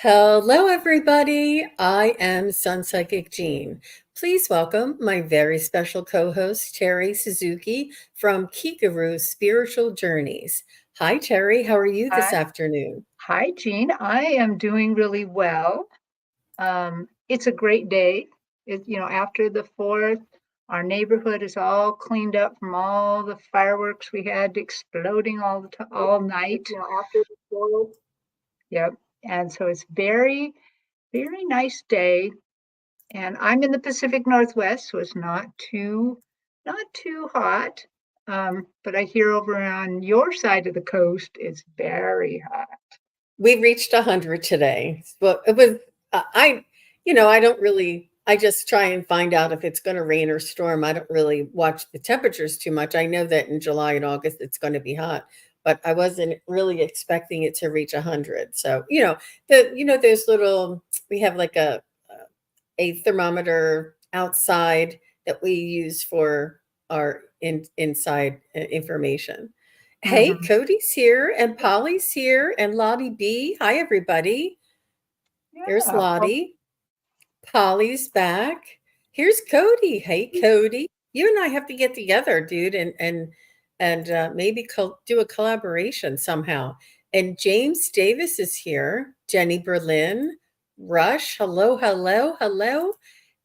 Hello, everybody. I am Sun Psychic Jean. Please welcome my very special co host, Terri Suzuki from Kigaru Spiritual Journeys. Hi, Terri. How are you this Hi, afternoon? hi, Jean. I am doing really well. It's a great day. After the 4th, our neighborhood is all cleaned up from all the fireworks we had exploding all night. After the show. Yep. And so it's very, very nice day. And I'm in the Pacific Northwest, so it's not too hot. But I hear over on your side of the coast, it's very hot. We reached 100 today. Well, it was, I, I don't really, I just try and find out if it's going to rain or storm. I don't really watch the temperatures too much. I know that in July and August it's going to be hot, but I wasn't really expecting it to reach 100. So, those little, we have like a thermometer outside that we use for our inside information. Hey, Mhm. Cody's here and Polly's here and Lottie B. Hi, everybody. There's Yeah. Well, Lottie. Polly's back. Here's Cody. Hey, Cody. You and I have to get together, dude, and maybe do a collaboration somehow. And James Davis is here. Jenny Berlin, Rush. Hello, hello, hello.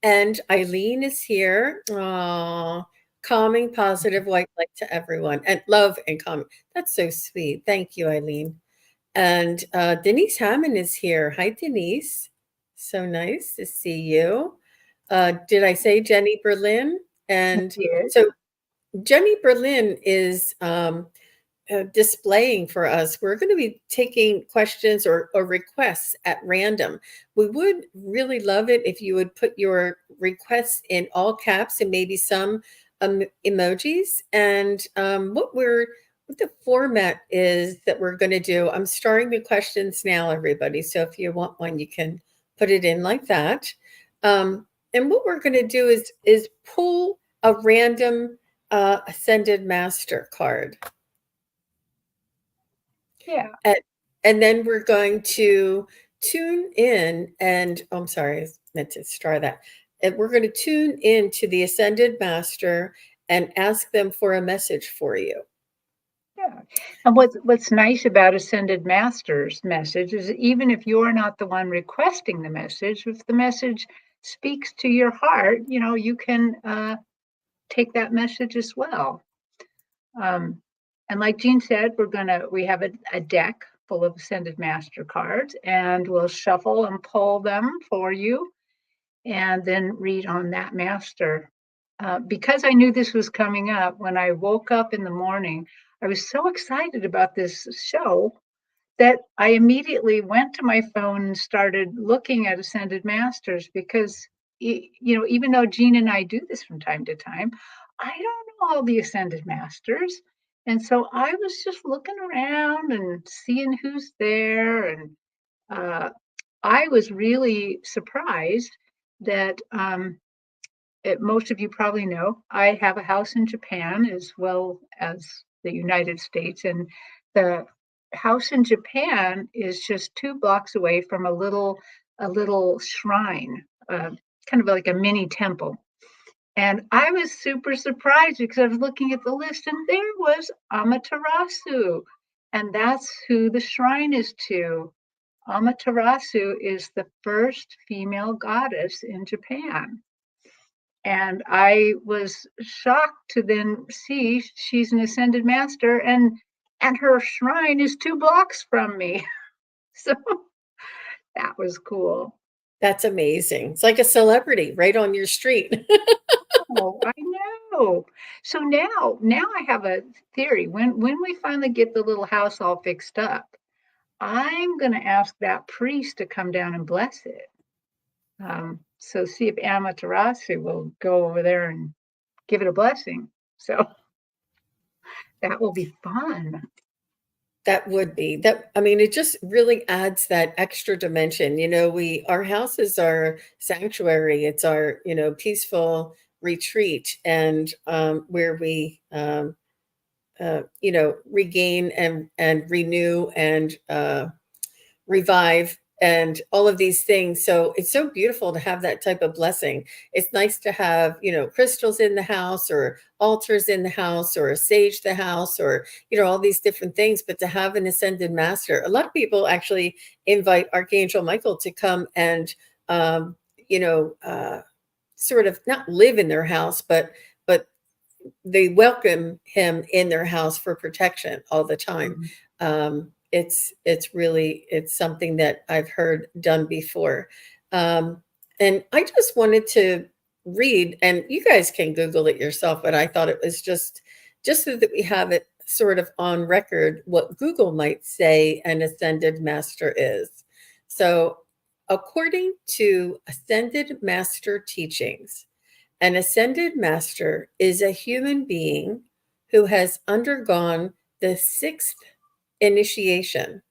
And Eileen is here. Aw, calming, positive white light to everyone, and love and calming. That's so sweet. Thank you, Eileen. And Denise Hammond is here. Hi, Denise. So nice to see you. Did I say Jenny Berlin? And yes. so Jenny Berlin is displaying for us. We're going to be taking questions or requests at random. We would really love it if you would put your requests in all caps and maybe some emojis. And what the format is that we're going to do. I'm starting the questions now, everybody. So if you want one, you can put it in like that. And what we're going to do is pull a random ascended master card. Yeah. And, and then we're going to tune in and I'm sorry, I meant to start that. And we're going to tune in to the Ascended Master and ask them for a message for you. Yeah. And what's nice about Ascended Masters message is even if you're not the one requesting the message, if the message speaks to your heart, you can take that message as well. Um, and like Jean said, we have a deck full of Ascended Master cards, and we'll shuffle and pull them for you, and then read on that master. Because I knew this was coming up, when I woke up in the morning, I was so excited about this show that I immediately went to my phone and started looking at Ascended Masters because, even though Jean and I do this from time to time, I don't know all the Ascended Masters. And so I was just looking around and seeing who's there. And uh, I was really surprised that most of you probably know, I have a house in Japan as well as the United States. And the house in Japan is just 2 blocks away from a little shrine, kind of like a mini temple. And I was super surprised because I was looking at the list and there was Amaterasu. And that's who the shrine is to. Amaterasu is the first female goddess in Japan. And I was shocked to then see she's an ascended master and her shrine is 2 blocks from me. So that was cool. That's amazing. It's like a celebrity right on your street. Oh, I know. So now I have a theory. When we finally get the little house all fixed up, I'm gonna ask that priest to come down and bless it. So see if Amaterasu will go over there and give it a blessing. So that will be fun. That would be that. I mean, it just really adds that extra dimension. Our house is our sanctuary. It's our, peaceful retreat and where we, regain and renew and revive and all of these things. So it's so beautiful to have that type of blessing. It's nice to have, crystals in the house, or altars in the house, or a sage the house, or, all these different things. But to have an ascended master, a lot of people actually invite Archangel Michael to come and, um, you know, uh, sort of not live in their house, but they welcome him in their house for protection all the time. Mhm. It's something that I've heard done before. Um, and I just wanted to read, and you guys can Google it yourself, but I thought it was just so that we have it sort of on record what Google might say an ascended master is. So, according to Ascended Master Teachings, an ascended master is a human being who has undergone the sixth initiation,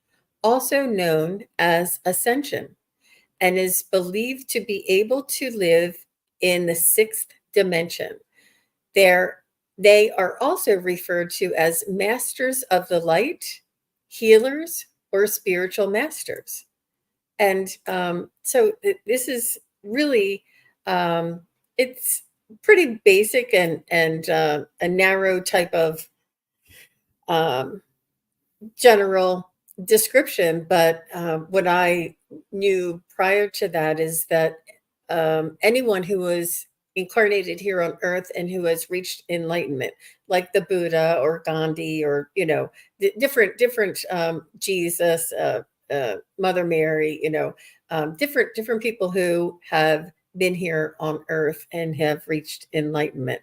also known as ascension, and is believed to be able to live in the sixth dimension. They're, they are also referred to as masters of the light, healers, or spiritual masters. And so this is really, it's pretty basic and a narrow type of um, general description. But what I knew prior to that is that anyone who was incarnated here on earth and who has reached enlightenment, like the Buddha or Gandhi, or different Jesus, Mother Mary, different people who have been here on earth and have reached enlightenment.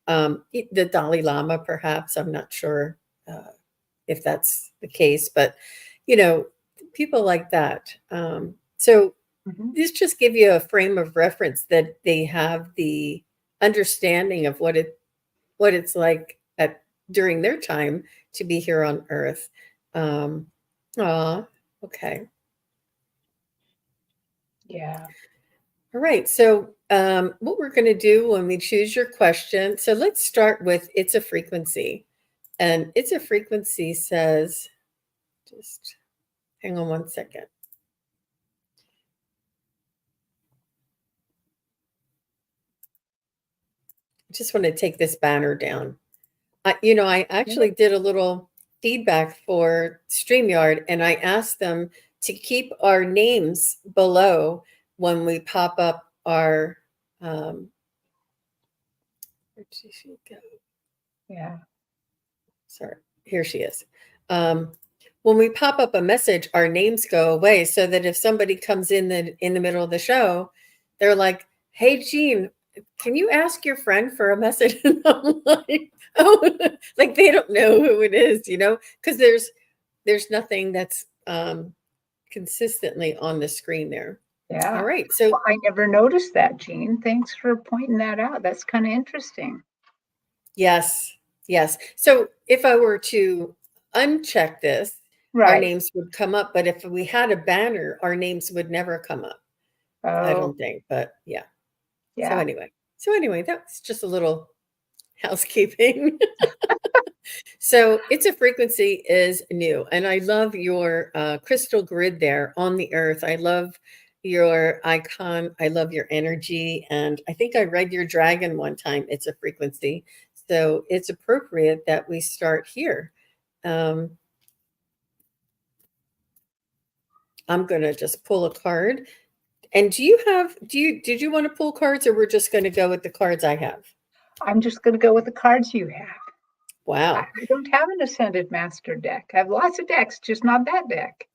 The Dalai Lama, perhaps, I'm not sure. If that's the case, but you know, people like that. So Mhm. this just give you a frame of reference that they have the understanding of what it's like at during their time to be here on Earth. Um, okay. Yeah. All right. So what we're going to do when we choose your question. So let's start with it's a frequency, and it's a frequency says just hang on one second. Just want to take this banner down. I Yeah. actually did a little feedback for StreamYard, and I asked them to keep our names below when we pop up our. Where did she go? Yeah. Sorry, here she is. Um, when we pop up a message, our names go away, so that if somebody comes in the middle of the show, they're like, "Hey, Jean, can you ask your friend for a message?" And I'm like, "Oh," like they don't know who it is, because there's nothing that's consistently on the screen there. All Yeah. right, so Well, I never noticed that, Jean. Thanks for pointing that out. That's kind of interesting. yes, yes. So if I were to uncheck this, our Right. names would come up, but if we had a banner, our names would never come up, I Oh, don't think, but yeah. So yeah. anyway so anyway, that's just a little housekeeping. So it's a frequency is new, and I love your crystal grid there on the earth. I love your icon. I love your energy, and I think I read your dragon one time. It's a frequency, so it's appropriate that we start here. Um, I'm gonna just pull a card. And did you want to pull cards, or we're just going to go with the cards I have? I'm just going to go with the cards you have. Wow. I don't have an Ascended Master deck. I have lots of decks, just not that deck.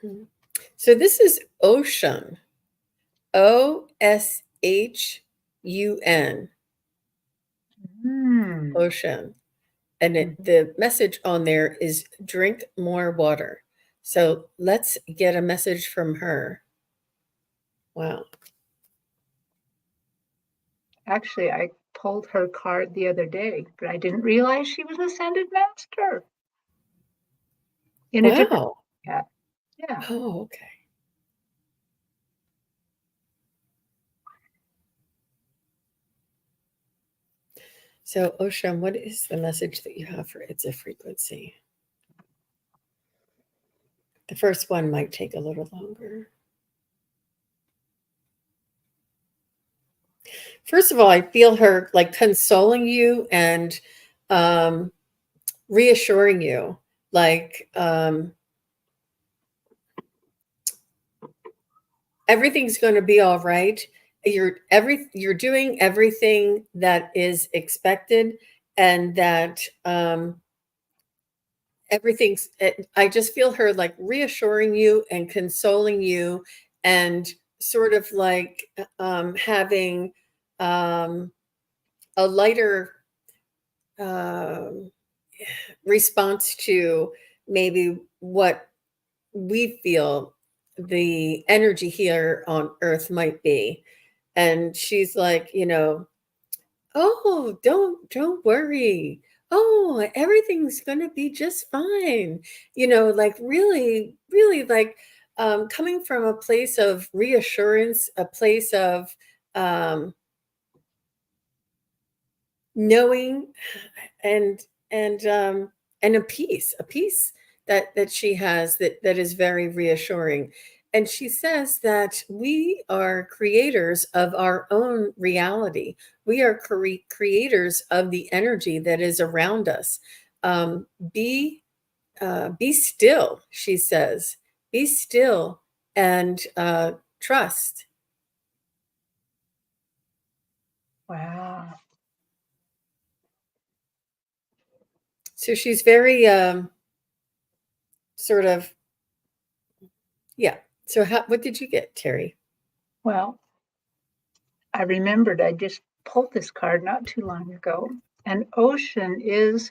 Mhm. So this is Ocean. Oshun. Hmm. Ocean. And Mhm. the message on there is drink more water. So let's get a message from her. Wow. Actually, I pulled her card the other day, but I didn't realize she was an Ascended Master in a different Wow. deck. Yeah. Oh, okay. So, Ocean, what is the message that you have for it's a frequency? The first one might take a little longer. First of all, I feel her like consoling you and um, reassuring you, like everything's going to be all right. You're doing everything that is expected, and that everything's. I just feel her like reassuring you and consoling you, and sort of like having um, a lighter um, response to maybe what we feel the energy here on earth might be. And she's like, oh, don't worry. Oh, everything's going to be just fine. Like really, really like coming from a place of reassurance, a place of um, knowing, and and a peace that she has, that is very reassuring. And she says that we are creators of our own reality. We are creators of the energy that is around us. um, be be still, she says. Be still and trust. Wow. So she's very sort of, yeah. So what did you get, Terry? Well, I remembered I just pulled this card not too long ago. And Ocean is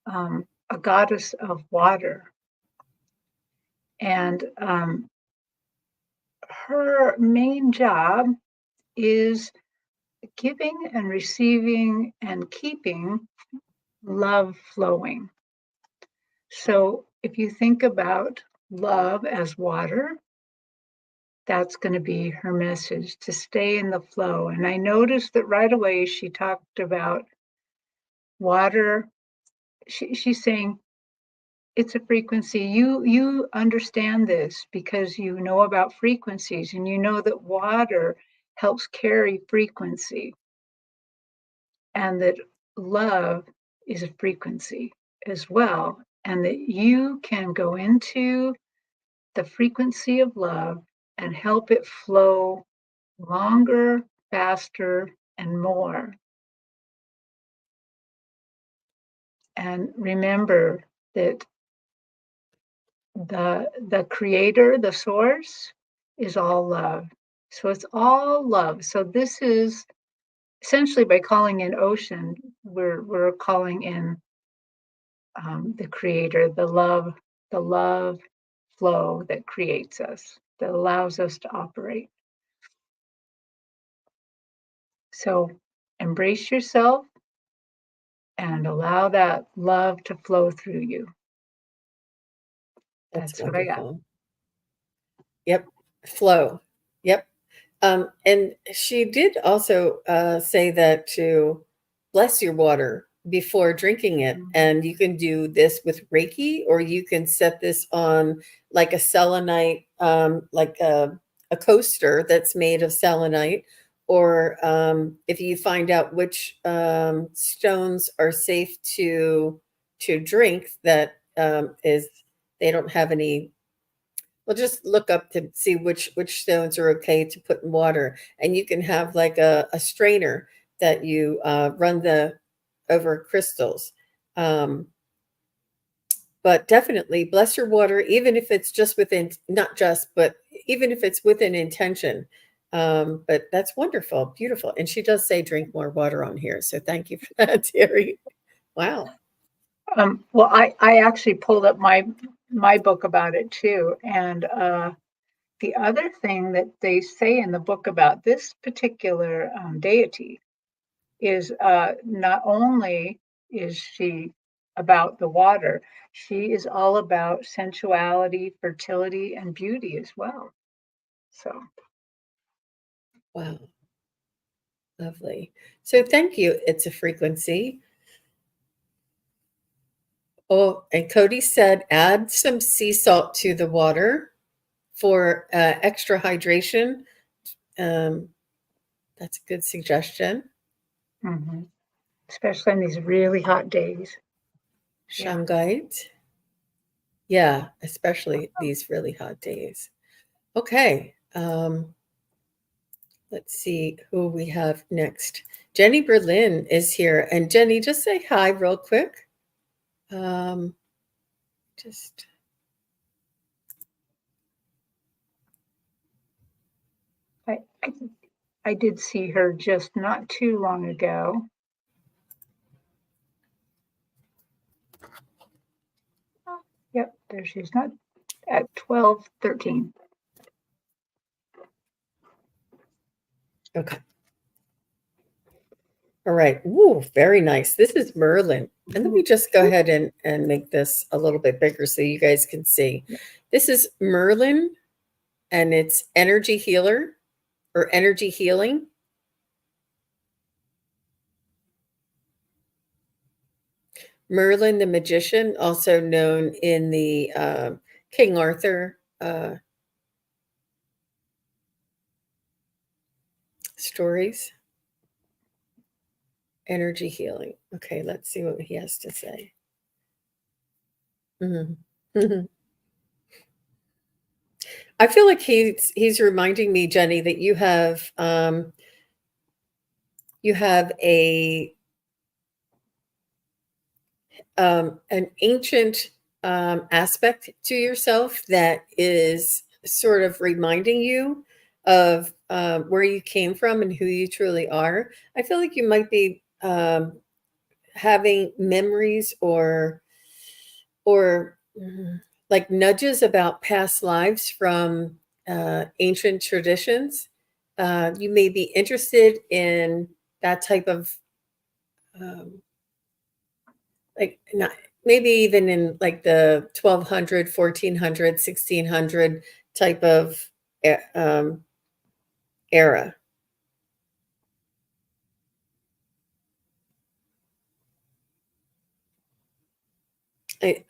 a goddess of water. And her main job is giving and receiving and keeping love flowing. So if you think about love as water, that's going to be her message, to stay in the flow. And I noticed that right away she talked about water. She's saying it's a frequency. You understand this because you know about frequencies, and you know that water helps carry frequency, and that love is a frequency as well, and that you can go into the frequency of love and help it flow longer, faster, and more. And remember that the creator, the source, is all love. So it's all love. So this is essentially, by calling in ocean, we're calling in the creator, the love flow that creates us, that allows us to operate. So embrace yourself and allow that love to flow through you. That's That's what I got. wonderful. Yep. Flow. Yep. And she did also say that to bless your water before drinking it. And you can do this with Reiki, or you can set this on like a selenite, like a coaster that's made of selenite. Or if you find out which stones are safe to drink, that is, they don't have any. Well, just look up to see which stones are okay to put in water, and you can have like a strainer that you run the over crystals. Um, but definitely bless your water, even if it's just within, not just, but even if it's within intention. But that's wonderful, beautiful, and she does say drink more water on here. So thank you for that, Terry. Wow. Well, I actually pulled up my book about it too, and the other thing that they say in the book about this particular deity is not only is she about the water, she is all about sensuality, fertility, and beauty as well. So, Wow. Lovely. So thank you. It's a frequency. Oh, and Cody said add some sea salt to the water for extra hydration. Um, that's a good suggestion. Mm-hmm. Especially on these really hot days. Yeah. Shungite. Yeah, especially these really hot days. Okay. Let's see who we have next. Jenny Berlin is here. And Jenny, just say hi real quick. Um, just I, I I did see her just not too long ago. Yep, there she is. Not at 12:13. okay. All right. Ooh, very nice. This is Merlin. And let me just go ahead and make this a little bit bigger so you guys can see. This is Merlin, and it's energy healer or energy healing. Merlin the magician, also known in the King Arthur stories. Energy healing. Okay, let's see what he has to say. Mhm. I feel like he's reminding me, Jenny, that you have a an ancient aspect to yourself that is sort of reminding you of where you came from and who you truly are. I feel like you might be having memories or like nudges about past lives from ancient traditions. You may be interested in that type of um, like not maybe even in like the 1200, 1400, 1600 type of era.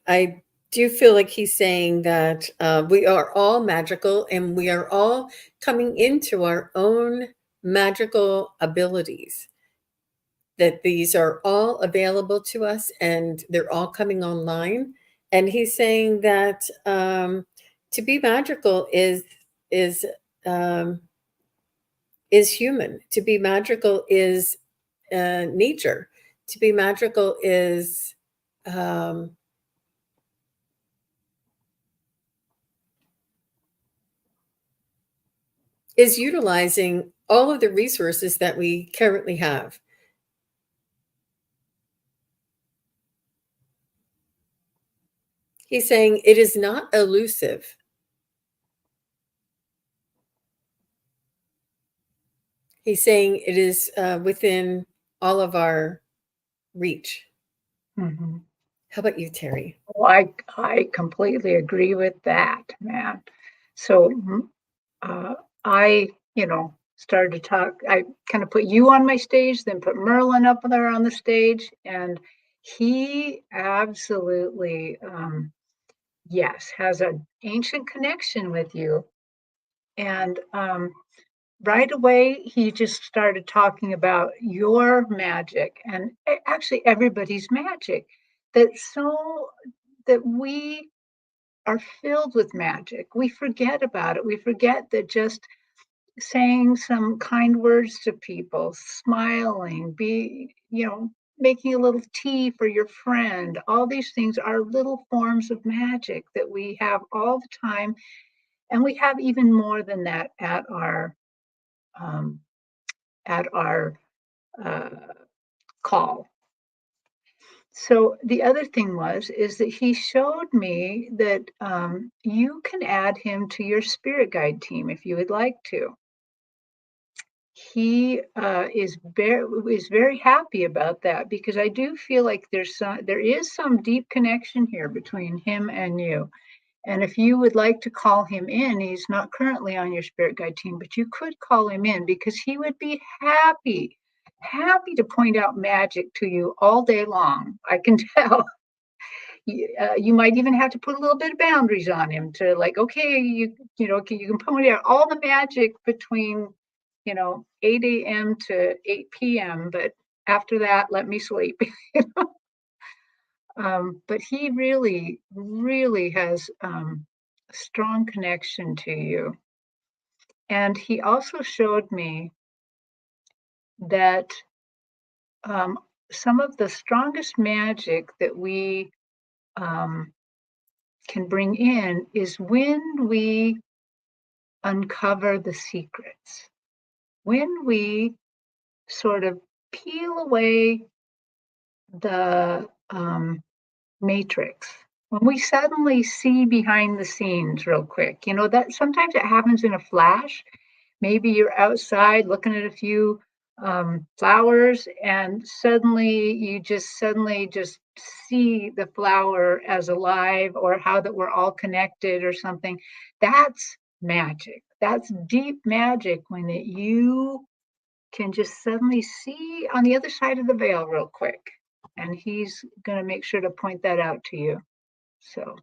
I do feel like he's saying that we are all magical and we are all coming into our own magical abilities, that these are all available to us and they're all coming online. And he's saying that to be magical is um, is human. To be magical is nature. To be magical um, is utilizing all of the resources that we currently have. He's saying it is not elusive. He's saying it is within all of our reach. Mm-hmm. How about you, Terry? Oh, I completely agree with that, man. So uh, I, started to talk. I kind of put you on my stage, then put Merlin up there on the stage, and he absolutely, yes, has an ancient connection with you. And right away, he just started talking about your magic and actually everybody's magic. That so that we are filled with magic. We forget about it. We forget that just saying some kind words to people, smiling, making a little tea for your friend. All these things are little forms of magic that we have all the time. And we have even more than that um, at our uh, call. So the other thing is that he showed me that you can add him to your spirit guide team if you would like to. He is very happy about that because I do feel like there is some deep connection here between him and you. And if you would like to call him in, he's not currently on your spirit guide team, but you could call him in because he would be happy to point out magic to you all day long. I can tell. You might even have to put a little bit of boundaries on him to like, okay, you can point out all the magic between 8 a.m. to 8 p.m., but after that, let me sleep. But he really, really has a strong connection to you. And he also showed me that um, some of the strongest magic that we um, can bring in is when we uncover the secrets, when we sort of peel away the matrix, when we suddenly see behind the scenes real quick. That sometimes it happens in a flash. Maybe you're outside looking at a few flowers, and suddenly just see the flower as alive, or how that we're all connected or something. That's magic. That's deep magic, when you can just suddenly see on the other side of the veil real quick. And he's going to make sure to point that out to you. So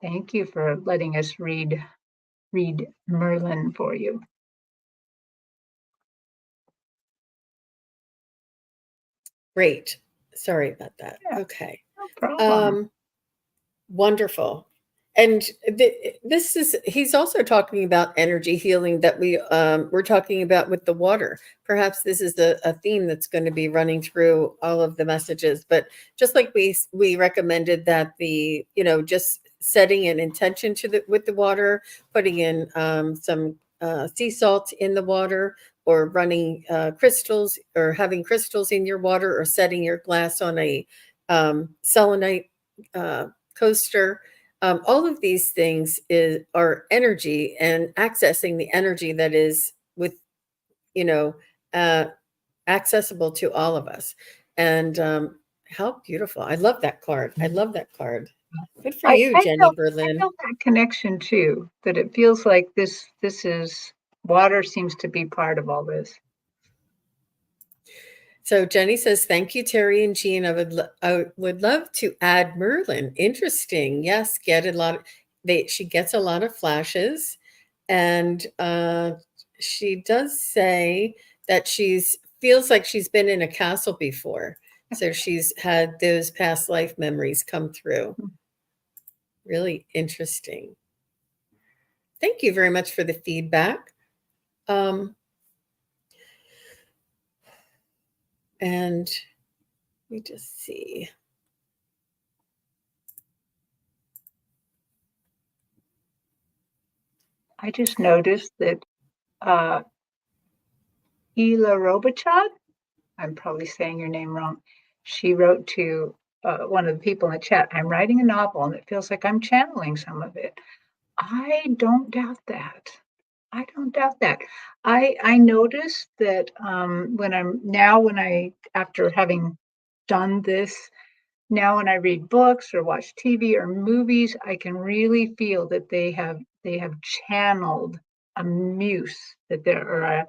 thank you for letting us read Merlin for you. Great. Sorry about that. Yeah, Okay. no problem. Wonderful. And he's also talking about energy healing that we're talking about with the water. Perhaps this is a theme that's going to be running through all of the messages. But just like we recommended that just setting an intention with the water, putting in some sea salt in the water, or running crystals, or having crystals in your water, or setting your glass on a selenite coaster. All of these things are energy, and accessing the energy that is you know, uh, accessible to all of us. And how beautiful! I love that card. I love that card. Good for I, you, I Jenny felt I Berlin. felt that connection too. That it feels like this is water seems to be part of all this. So Jenny says, "Thank you, Terry and Jean. I would love to add Merlin. Interesting. Yes, get a lot. She gets a lot of flashes, and she does say that she's feels like she's been in a castle before. So she's had those past life memories come through. Really interesting. Thank you very much for the feedback. Um, and let me just see. I just noticed that uh, Ela Robichaud, I'm probably saying your name wrong. She wrote to one of the people in the chat, "I'm writing a novel and it feels like I'm channeling some of it." I don't doubt that. I don't doubt that. I noticed that when I after having done this, now when I read books or watch TV or movies, I can really feel that they have channeled a muse, that there or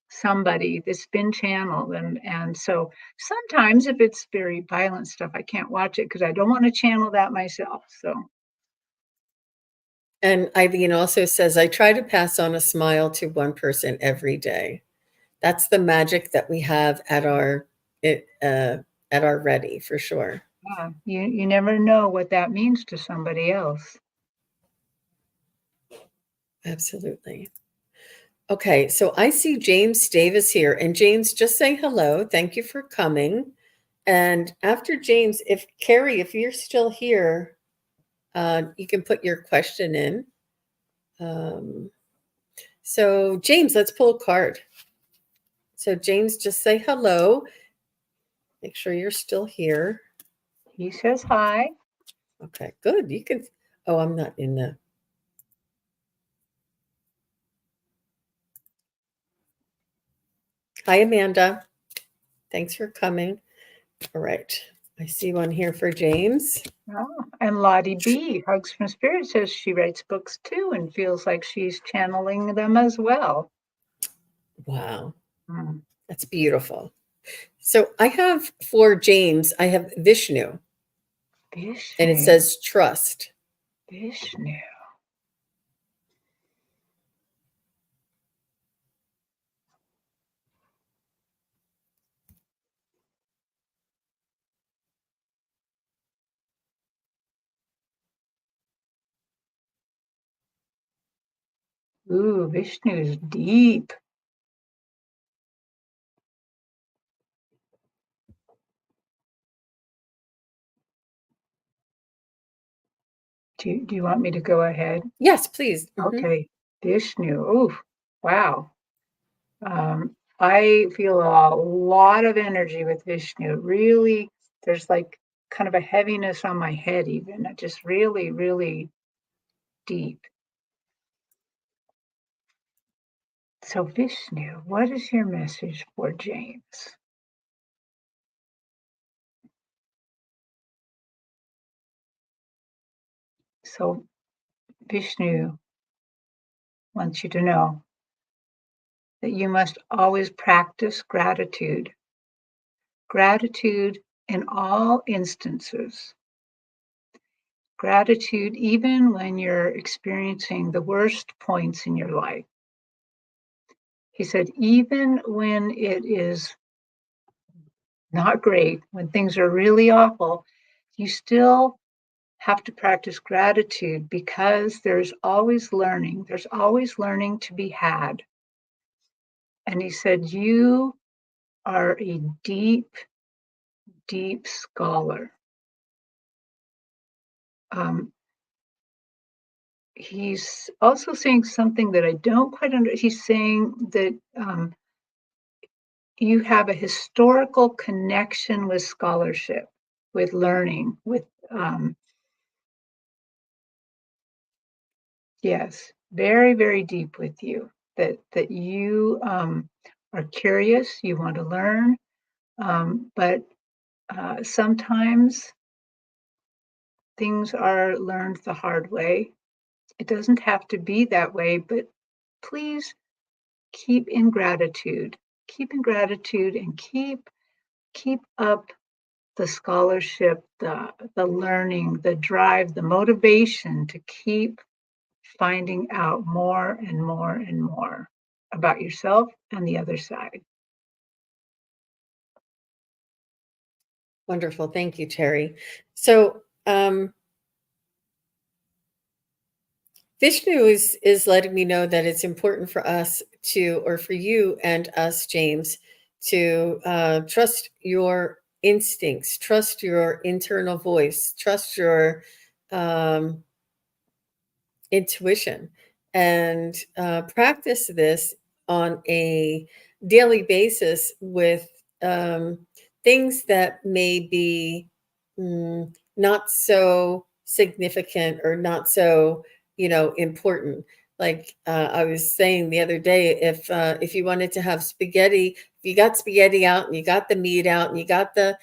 somebody that's been channeled. And so sometimes if it's very violent stuff, I can't watch it because I don't want to channel that myself. So And Eileen also says, I try to pass on a smile to one person every day. That's the magic that we have at our ready, for sure. yeah, you never know what that means to somebody else. Absolutely. Okay, so I see James Davis here. And James, just say hello. Thank you for coming. And after James, if Carrie, if you're still here, you can put your question in. So James, let's pull a card. So James, just say hello. Make sure you're still here. He says hi. Okay, good. You can. Oh, I'm not in the. Hi, Amanda. Thanks for coming. All right. I see one here for James. Oh, and Lottie B, Hugs from Spirit, says she writes books too and feels like she's channeling them as well. Wow. Mm. That's beautiful. So I have for James, I have Vishnu. and it Vishnu. says trust. Vishnu. Ooh, Vishnu is deep. Do you want me to go ahead? Yes, please. Okay. Vishnu. Ooh, wow. I feel a lot of energy with Vishnu. Really, there's like kind of a heaviness on my head, even. Just really, really deep. So, Vishnu, what is your message for James? So, Vishnu wants you to know that you must always practice gratitude. Gratitude in all instances. Gratitude even when you're experiencing the worst points in your life. He said, even when it is not great, when things are really awful, you still have to practice gratitude because there's always learning. There's always learning to be had. And he said, you are a deep, deep scholar. He's also saying something that I don't quite understand. He's saying that you have a historical connection with scholarship, with learning, with yes, very, very deep with you. That you are curious, you want to learn, but sometimes things are learned the hard way. It doesn't have to be that way, but please keep in gratitude. Keep in gratitude and keep up the scholarship, the learning, the drive, the motivation to keep finding out more and more and more about yourself and the other side. Wonderful. Thank you, Terry. So, Vishnu is letting me know that it's important for us to, or for you and us, James, to trust your instincts, trust your internal voice, trust your um, intuition, and practice this on a daily basis with um, things that may be not so significant or not so important. Like I was saying the other day, if you wanted to have spaghetti, if you got spaghetti out and you got the meat out and you got the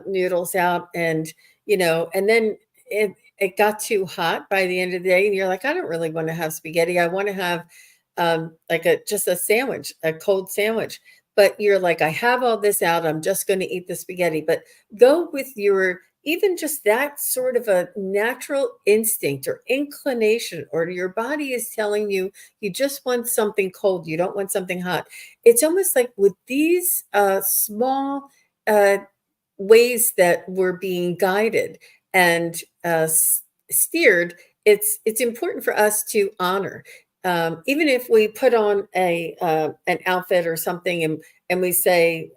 noodles out, and and then it got too hot by the end of the day and you're like, I don't really want to have spaghetti. I want to have like just a sandwich, a cold sandwich. But you're like, I have all this out. I'm just going to eat the spaghetti. But go with your, even just that sort of a natural instinct or inclination, or your body is telling you, you just want something cold. You don't want something hot. It's almost like with these small ways that we're being guided and steered, it's important for us to honor. Even if we put on a an outfit or something, and we say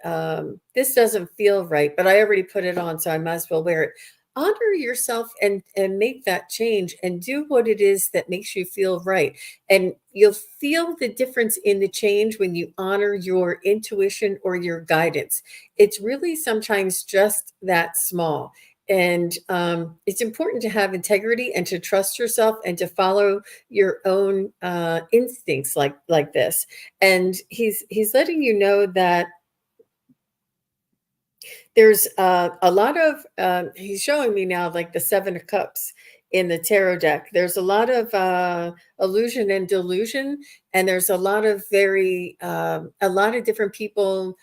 this doesn't feel right, but I already put it on, so I might as well wear it. Honor yourself and make that change and do what it is that makes you feel right. And you'll feel the difference in the change when you honor your intuition or your guidance. It's really sometimes just that small. And it's important to have integrity and to trust yourself and to follow your own instincts like this. And he's letting you know that there's a lot of he's showing me now like the Seven of Cups in the tarot deck. There's a lot of illusion and delusion, and there's a lot of a lot of different people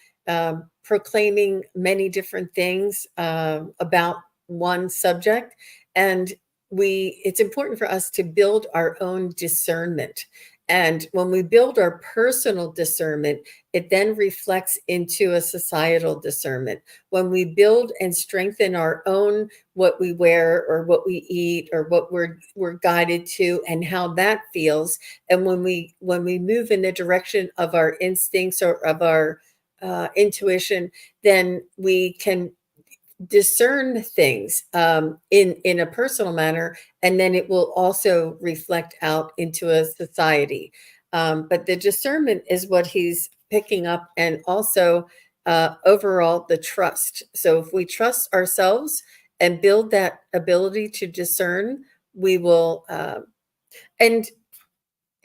proclaiming many different things about one subject, and it's important for us to build our own discernment. And when we build our personal discernment, it then reflects into a societal discernment. When we build and strengthen our own, what we wear or what we eat or what we're guided to and how that feels, and when we move in the direction of our instincts or of our intuition, then we can discern things in a personal manner, and then it will also reflect out into a society. But the discernment is what he's picking up, and also overall the trust. So if we trust ourselves and build that ability to discern, we will. And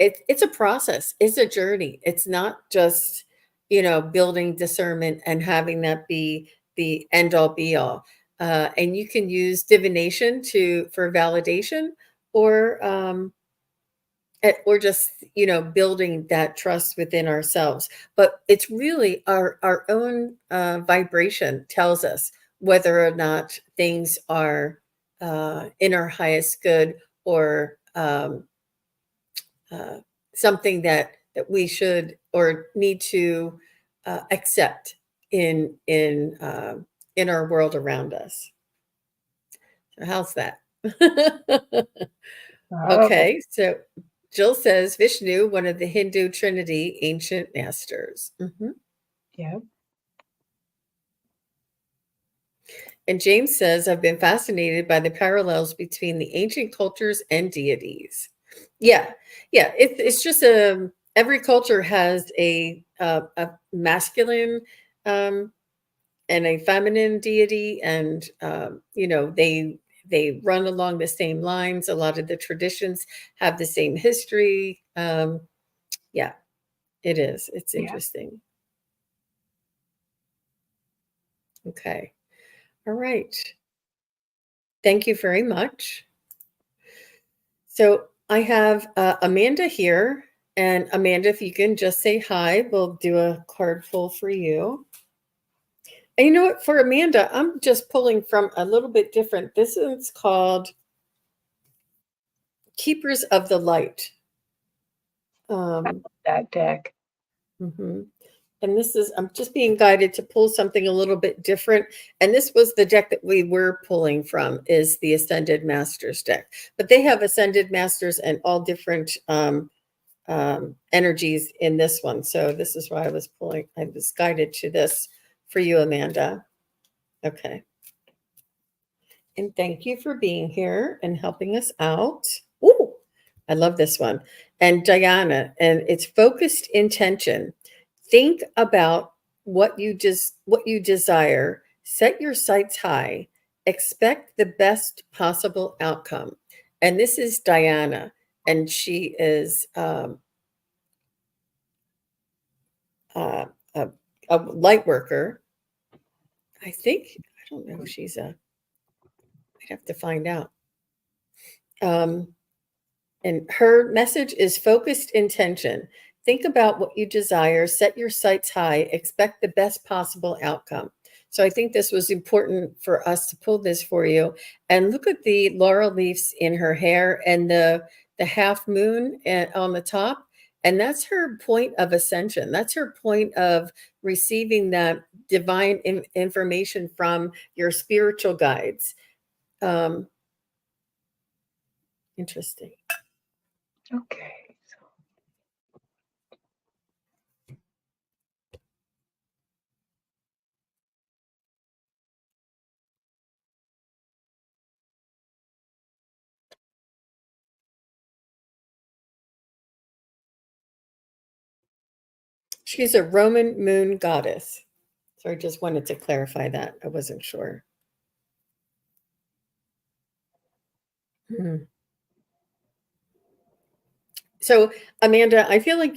it's a process. It's a journey. It's not just, building discernment and having that be the end all be all. And you can use divination for validation, or or just, building that trust within ourselves. But it's really our own vibration tells us whether or not things are in our highest good, or uh, something that we should or need to accept in our world around us. So how's that? Oh, Okay, so Jill says Vishnu, one of the Hindu Trinity ancient masters. yeah. And James says, I've been fascinated by the parallels between the ancient cultures and deities. Yeah, yeah. It's just every culture has a masculine and a feminine deity, and they run along the same lines. A lot of the traditions have the same history. Yeah, it is. It's Yeah. interesting. Okay. All right. Thank you very much. So I have Amanda here. And Amanda, if you can just say hi, we'll do a card pull for you. And you know what? For Amanda, I'm just pulling from a little bit different. This is called Keepers of the Light. That deck. Mhm. And I'm just being guided to pull something a little bit different. And this was the deck that we were pulling from, is the Ascended Masters deck. But they have Ascended Masters and all different energies in this one. So this is why I was guided to this for you, Amanda. Okay. And thank you for being here and helping us out. Ooh, I love this one. And Diana, and it's focused intention. Think about what you desire. Set your sights high. Expect the best possible outcome. And this is Diana, and she is uh, a, a light worker. I think, I don't know if I'd have to find out. Um, and her message is focused intention. Think about what you desire, set your sights high, expect the best possible outcome. So I think this was important for us to pull this for you. And look at the laurel leaves in her hair and the half moon on the top. And that's her point of ascension. That's her point of receiving that divine information from your spiritual guides. Um, Interesting. Okay. She's a Roman moon goddess. So I just wanted to clarify that. I wasn't sure. Mhm. So, Amanda, I feel like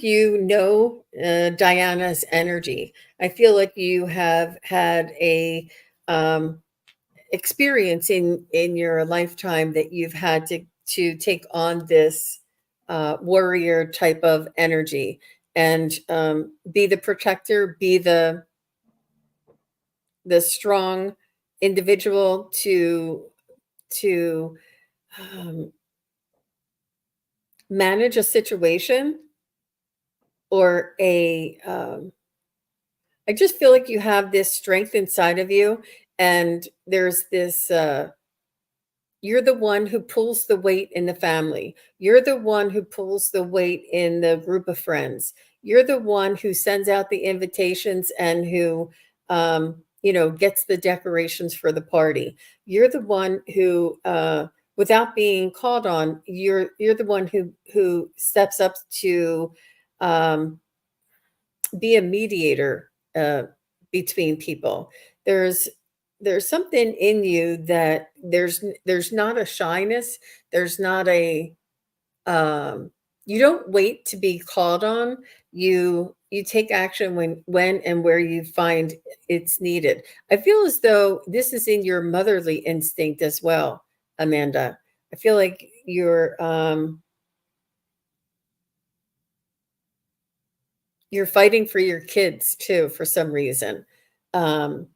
Diana's energy. I feel like you have had a um, experience in your lifetime that you've had to take on this warrior type of energy, and be the protector, be the strong individual to um, manage a situation or I just feel like you have this strength inside of you, and there's this you're the one who pulls the weight in the family. You're the one who pulls the weight in the group of friends. You're the one who sends out the invitations and who, gets the decorations for the party. You're the one who, without being called on, you're the one who steps up to um, be a mediator between people. There's there's something in you that there's not a shyness. There's not a you don't wait to be called on. You take action when and where you find it's needed. I feel as though this is in your motherly instinct as well, Amanda. I feel like you're fighting for your kids too for some reason. Um,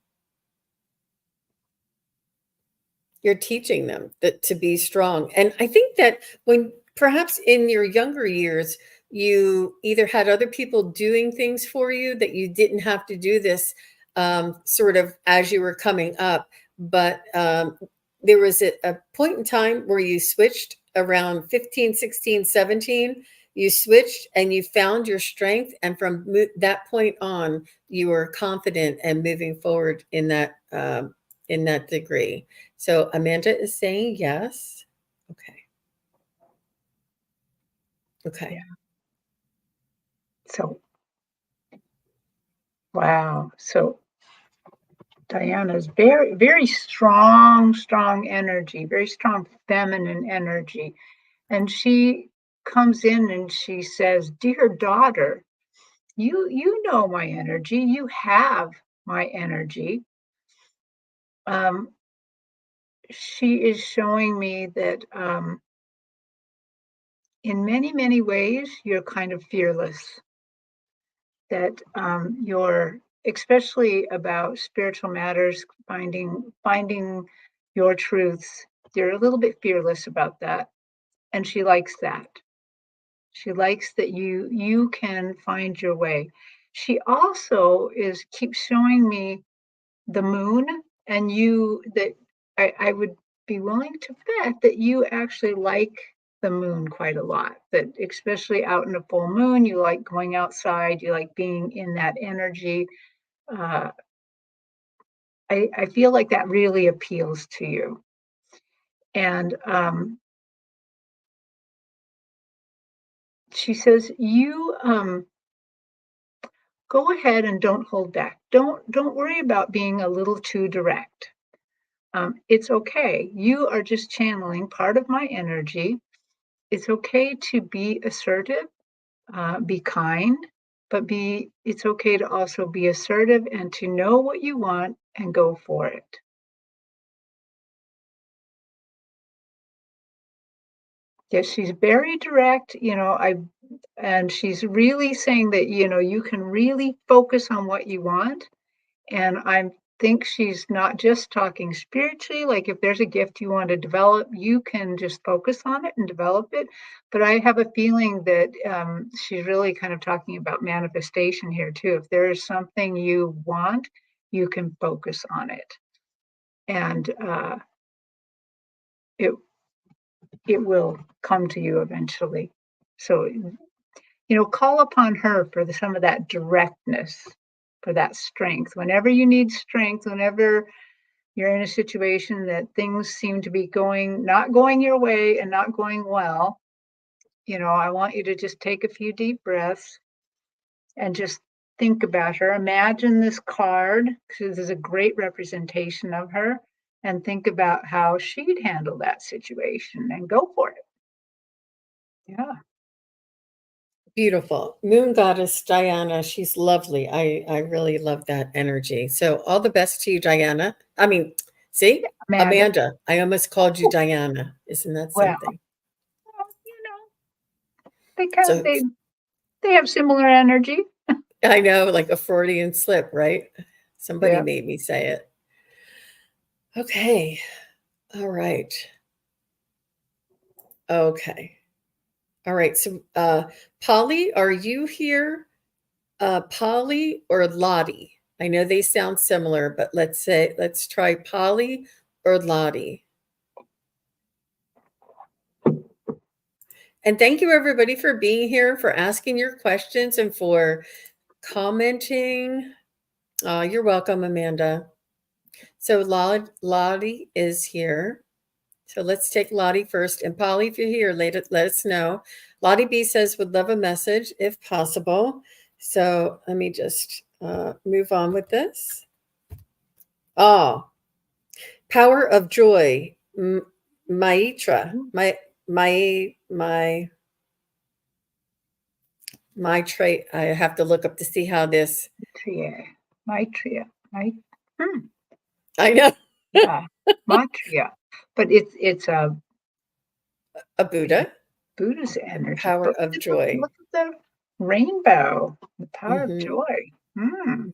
you're teaching them that to be strong. And I think that when perhaps in your younger years, you either had other people doing things for you that you didn't have to do this sort of as you were coming up, but there was a point in time where you switched around 15, 16, 17. You switched and you found your strength. And from that point on, you were confident and moving forward in that degree. So Amanda is saying yes. Okay. Okay. Yeah. So, wow. So Diana's very, very strong, strong energy, very strong feminine energy. And she comes in and she says, "Dear daughter, you know my energy. You have my energy." Um, she is showing me that in many, many ways, you're kind of fearless. That you're, especially about spiritual matters, finding your truths. You're a little bit fearless about that, and she likes that. She likes that you can find your way. She also is keeps showing me the moon, and you that I would be willing to bet that you actually like the moon quite a lot. That especially out in a full moon, you like going outside, you like being in that energy. Uh, I feel like that really appeals to you. And she says, you go ahead and don't hold back. Don't worry about being a little too direct. It's okay. You are just channeling part of my energy. It's okay to be assertive, be kind, but it's okay to also be assertive and to know what you want and go for it. Yes, she's very direct, and she's really saying that, you can really focus on what you want. And I think she's not just talking spiritually, like if there's a gift you want to develop, you can just focus on it and develop it. But I have a feeling that she's really kind of talking about manifestation here too. If there is something you want, you can focus on it, and it it will come to you eventually. So call upon her for some of that directness, for that strength. Whenever you need strength, whenever you're in a situation that things seem to be not going your way and not going well, I want you to just take a few deep breaths and just think about her. Imagine this card, because this is a great representation of her, and think about how she'd handle that situation and go for it. Yeah. Beautiful. Moon goddess Diana, she's lovely. I really love that energy. So all the best to you, Diana. I mean, see? Amanda. Amanda. I almost called you Oh, Diana. Isn't that well, something? they kind of So they have similar energy. I know, like a Freudian slip, right? Somebody Yeah. made me say it. Okay. All right. Okay. All right. So, Polly, are you here? Polly or Lottie? I know they sound similar, but let's try Polly or Lottie. And thank you everybody for being here, for asking your questions, and for commenting. You're welcome, Amanda. So Lottie is here. So let's take Lottie first. And Polly, if you're here, let us know. Lottie B says, would love a message if possible. So let me just move on with this. Oh, power of joy. Maitra. My trait. I have to look up to see how this. Maitreya. I know. Yeah, Maitreya. But it's a Buddha. Buddha's energy. Power But of joy. look at the rainbow, the power of joy. And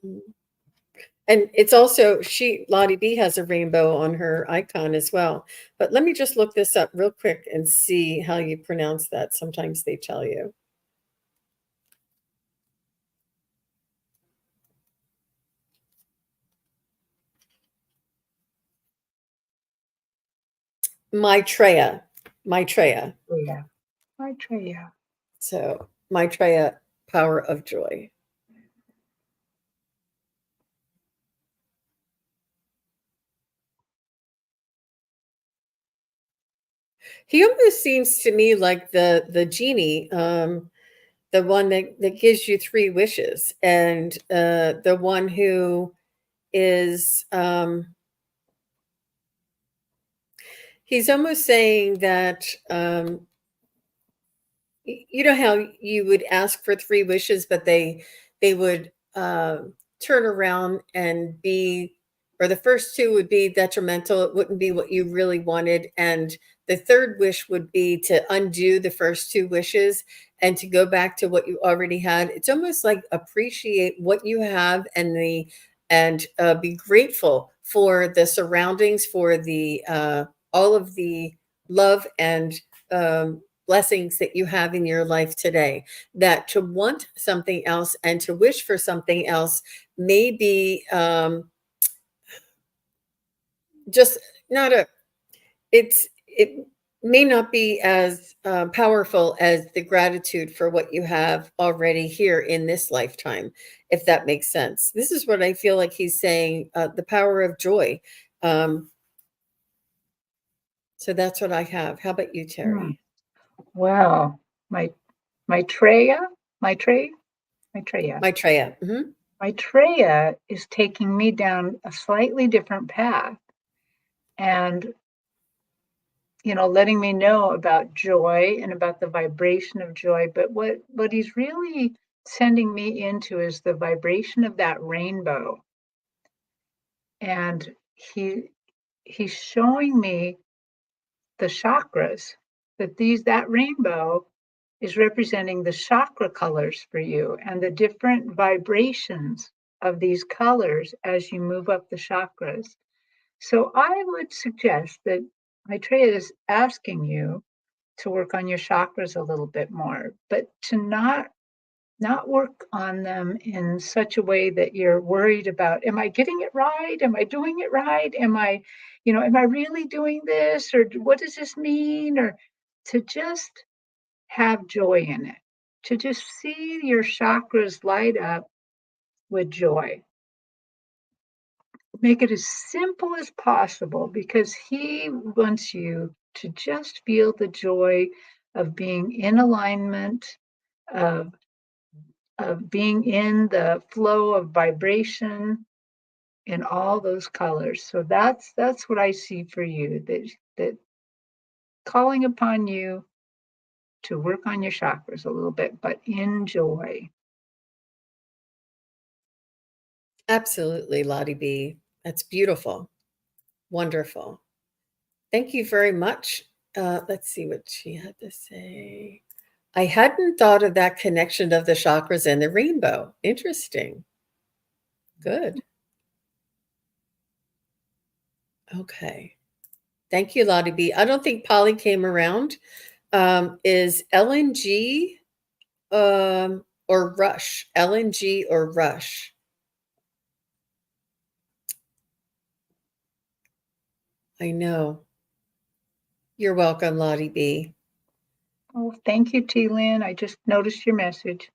it's also Lottie B has a rainbow on her icon as well. But let me just look this up real quick and see how you pronounce that. Sometimes they tell you. Maitreya. Yeah, Maitreya. So Maitreya, power of joy. He almost seems to me like the genie, the one that gives you three wishes, and the one who is he's almost saying that you know how you would ask for three wishes, but they would turn around and be, or the first two would be detrimental. It wouldn't be what you really wanted, and the third wish would be to undo the first two wishes and to go back to what you already had. It's almost like appreciate what you have and be grateful for the surroundings, for the all of the love and blessings that you have in your life today. That to want something else and to wish for something else may be just not a, it may not be as powerful as the gratitude for what you have already here in this lifetime, if that makes sense. This is what I feel like he's saying, the power of joy. So that's what I have. How about you, Terry? Well, Maitreya, Maitreya, Maitreya. Maitreya. Maitreya is taking me down a slightly different path, and letting me know about joy and about the vibration of joy. But what he's really sending me into is the vibration of that rainbow, and he's showing me the chakras, that rainbow is representing the chakra colors for you and the different vibrations of these colors as you move up the chakras. So I would suggest that Maitreya is asking you to work on your chakras a little bit more, but to not work on them in such a way that you're worried about, am I getting it right? Am I doing it right? Am I really doing this? Or what does this mean? Or to just have joy in it, to just see your chakras light up with joy. Make it as simple as possible because he wants you to just feel the joy of being in alignment, of being in the flow of vibration in all those colors. So that's what I see for you, that calling upon you to work on your chakras a little bit, but enjoy. Absolutely, Lottie B. That's beautiful. Wonderful. Thank you very much. Let's see what she had to say. I hadn't thought of that connection of the chakras and the rainbow. Interesting. Good. Okay. Thank you, Lottie B. I don't think Polly came around. Is LNG or Rush? LNG or Rush? I know. You're welcome, Lottie B. Oh, thank you, T. Lynn. I just noticed your message.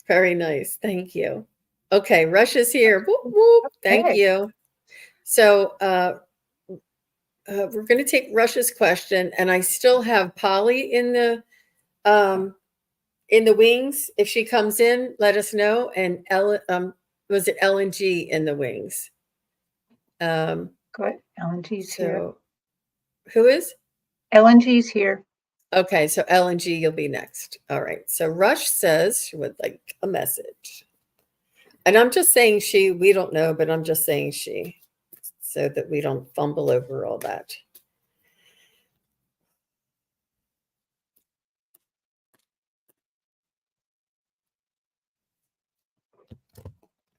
Very nice. Thank you. Okay, Rush is here. Whoop, whoop. Thank Okay. you. So we're going to take Rush's question, and I still have Polly in the wings. If she comes in, let us know. And was it LNG in the wings? Good. LNG's here. So who is? LNG's here. Okay, so LNG, you'll be next. All right. So Rush says she would like a message. And I'm just saying she, we don't know, but I'm just saying she, so that we don't fumble over all that.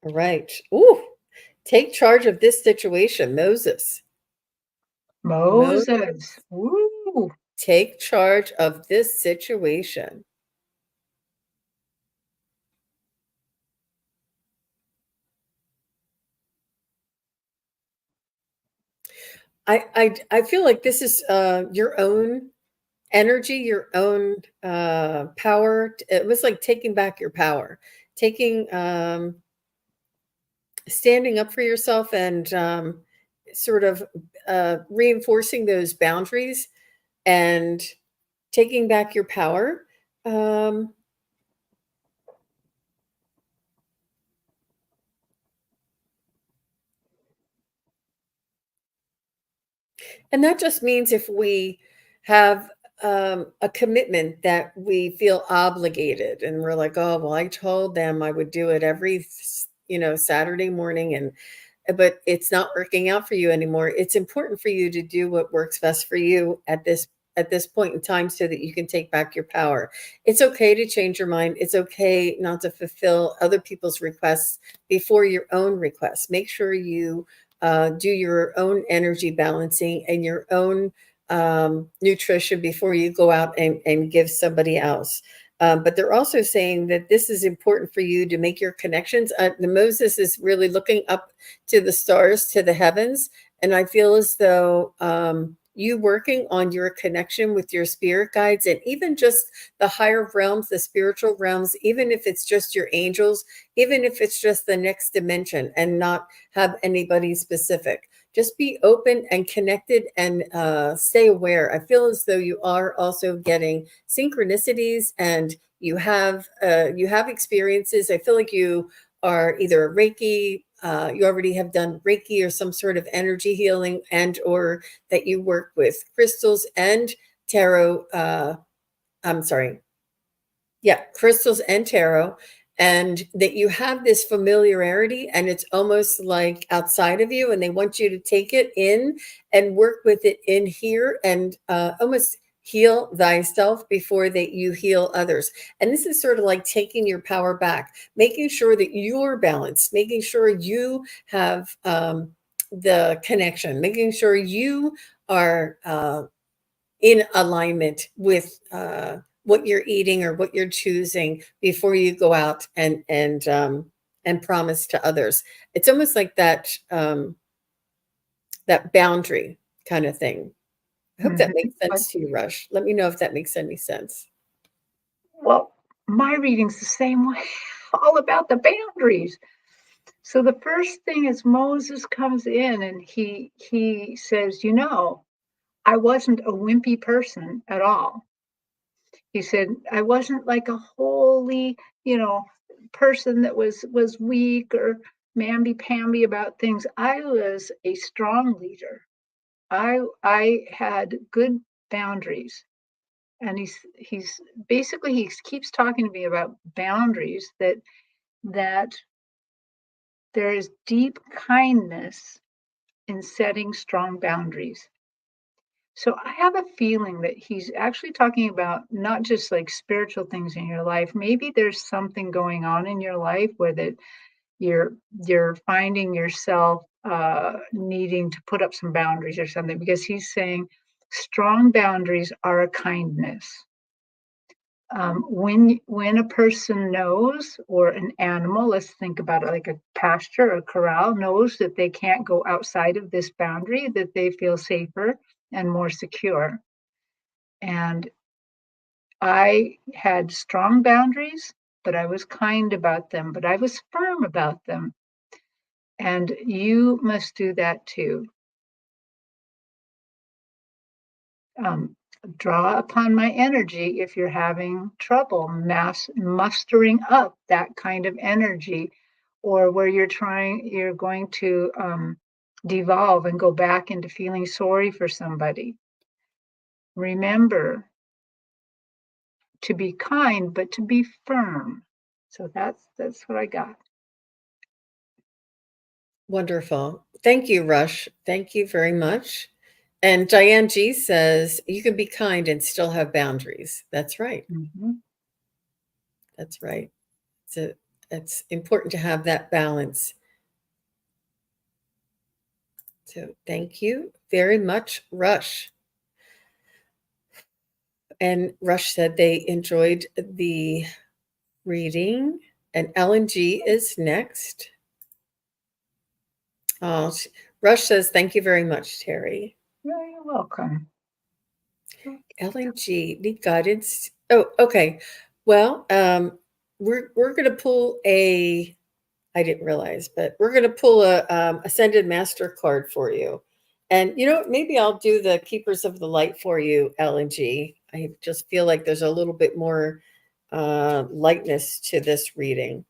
All right. Ooh, take charge of this situation, Moses. Moses. Woo. Take charge of this situation. I feel like this is your own energy, your own power. It was like taking back your power, taking standing up for yourself, and sort of reinforcing those boundaries and taking back your power. Um, And that just means if we have a commitment that we feel obligated, and we're like, oh, well, I told them I would do it every, Saturday morning, and but it's not working out for you anymore. It's important for you to do what works best for you at this point in time, so that you can take back your power. It's okay to change your mind. It's okay not to fulfill other people's requests before your own requests. Make sure you do your own energy balancing and your own nutrition before you go out and give somebody else. But they're also saying that this is important for you to make your connections. The Moses is really looking up to the stars, to the heavens. And I feel as though you working on your connection with your spirit guides, and even just the higher realms, the spiritual realms, even if it's just your angels, even if it's just the next dimension and not have anybody specific. Just be open and connected, and stay aware. I feel as though you are also getting synchronicities, and you have experiences. I feel like you are either a Reiki, you already have done Reiki or some sort of energy healing, and or that you work with crystals and tarot. I'm sorry, yeah, crystals and tarot, and that you have this familiarity, and it's almost like outside of you, and they want you to take it in and work with it in here, and almost heal thyself before that you heal others. And this is sort of like taking your power back, making sure that you're balanced, making sure you have the connection, making sure you are in alignment with what you're eating or what you're choosing before you go out and promise to others. It's almost like that boundary kind of thing. I hope that Mhm. makes sense to you, Rush. Let me know if that makes any sense. Well, my reading's the same way, all about the boundaries. So the first thing is Moses comes in and he says, I wasn't a wimpy person at all. He said, I wasn't like a holy, you know, person that was weak or mamby-pamby about things. I was a strong leader. I had good boundaries. And he's basically he keeps talking to me about boundaries, that there is deep kindness in setting strong boundaries. So I have a feeling that he's actually talking about not just like spiritual things in your life. Maybe there's something going on in your life where that you're you're finding yourself needing to put up some boundaries or something, because he's saying strong boundaries are a kindness. When a person knows, or an animal, let's think about it like a pasture or corral, knows that they can't go outside of this boundary, that they feel safer and more secure. And I had strong boundaries, but I was kind about them, but I was firm about them. And you must do that too. Um, Draw upon my energy if you're having trouble mustering up that kind of energy, or where you're going to devolve and go back into feeling sorry for somebody. Remember to be kind, but to be firm. So that's what I got. Wonderful. Thank you, Rush. Thank you very much. And Diane G says, you can be kind and still have boundaries. That's right. Mhm. That's right. It's important to have that balance. So thank you very much, Rush. And Rush said they enjoyed the reading. And Ellen G is next. Oh, Rush says, thank you very much, Terri. Yeah, you're welcome. Ellen G, need guidance. Oh, okay. Well, we're gonna pull a. I didn't realize, but we're gonna pull a Ascended Master card for you, and you know maybe I'll do the Keepers of the Light for you, Ellen G. I just feel like there's a little bit more lightness to this reading.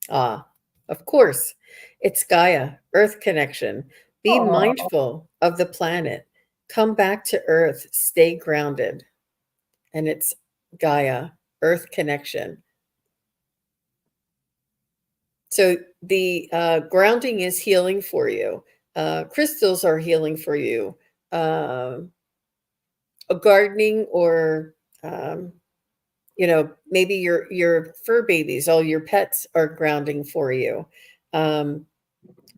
Ah, of course, it's Gaia, Earth connection. Be Oh, mindful of the planet. Come back to Earth. Stay grounded. And it's Gaia, Earth connection. So the grounding is healing for you. Crystals are healing for you. Gardening, or um, maybe your fur babies, all your pets are grounding for you. Um,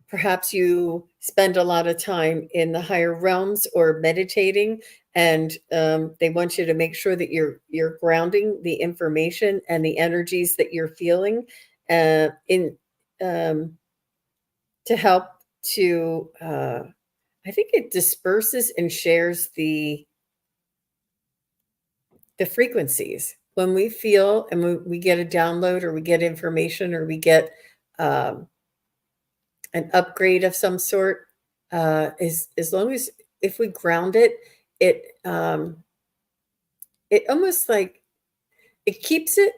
Perhaps you spend a lot of time in the higher realms or meditating, and they want you to make sure that you're grounding the information and the energies that you're feeling in um, to help to. I think it disperses and shares the frequencies when we feel, and we get a download, or we get information, or we get um, an upgrade of some sort, is as long as, if we ground it, it it almost like it keeps it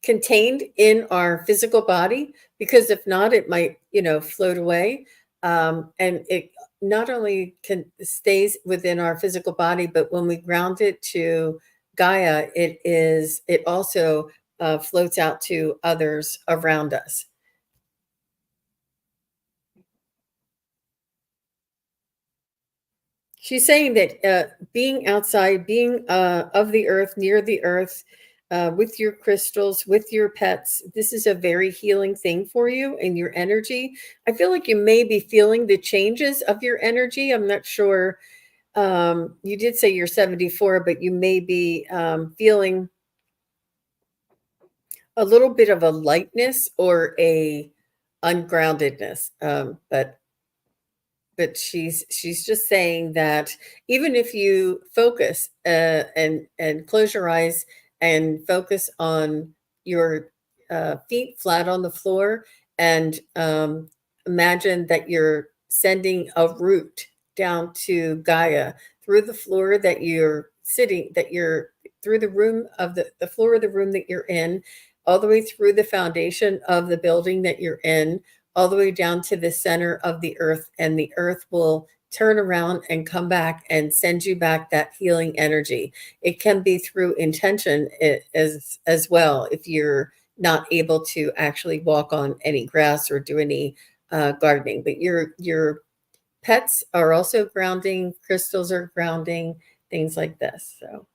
contained in our physical body, because if not, it might float away, and it not only can stays within our physical body, but when we ground it to Gaia, it also floats out to others around us. She's saying that being outside, being of the earth, near the earth, with your crystals, with your pets, this is a very healing thing for you and your energy. I feel like you may be feeling the changes of your energy. I'm not sure. You did say you're 74, but you may be feeling a little bit of a lightness or a ungroundedness. But she's just saying that even if you focus and close your eyes and focus on your feet flat on the floor, and imagine that you're sending a root down to Gaia through the floor that you're sitting, that you're through the room of the floor of the room that you're in, all the way through the foundation of the building that you're in, all the way down to the center of the earth, and the earth will turn around and come back and send you back that healing energy. It can be through intention as well, if you're not able to actually walk on any grass or do any gardening, but you're pets are also grounding, crystals are grounding, things like this. So,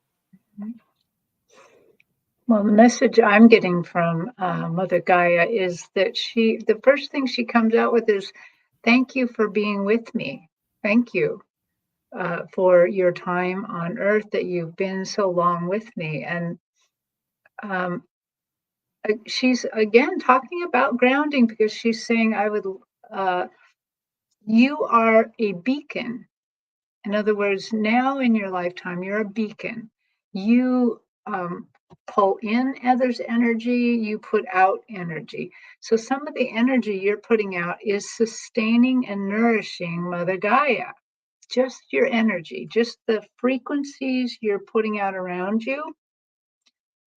well, the message I'm getting from Mother Gaia is that the first thing she comes out with is, thank you for being with me. Thank you for your time on earth, that you've been so long with me. And um, she's again talking about grounding, because she's saying, you are a beacon. In other words, now in your lifetime, you're a beacon. You pull in others' energy, you put out energy. So some of the energy you're putting out is sustaining and nourishing Mother Gaia. Just your energy, just the frequencies you're putting out around you.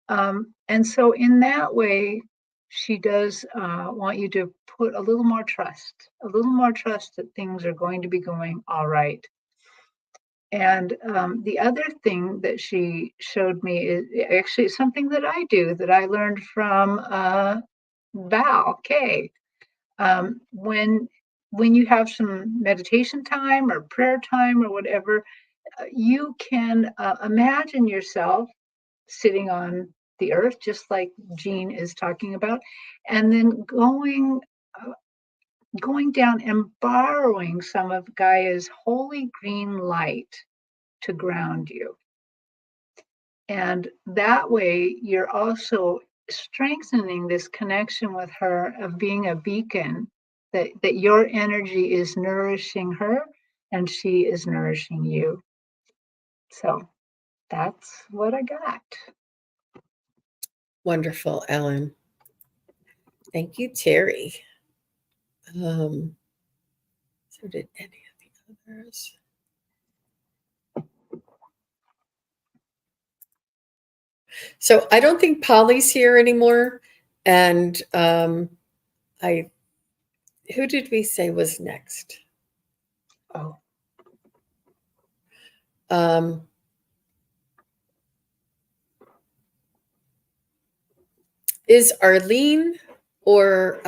And so in that way, she does want you to put a little more trust that things are going to be going all right. And the other thing that she showed me is actually something that I do, that I learned from Val K. When you have some meditation time or prayer time or whatever, you can imagine yourself sitting on the earth, just like Jean is talking about, and then going down and borrowing some of Gaia's holy green light to ground you. And that way, you're also strengthening this connection with her of being a beacon, that your energy is nourishing her and she is nourishing you. So that's what I got. wonderful, Ellen. Thank you, Terri. So did any of the others? So I don't think Polly's here anymore. And who did we say was next? Oh, Is Arlene or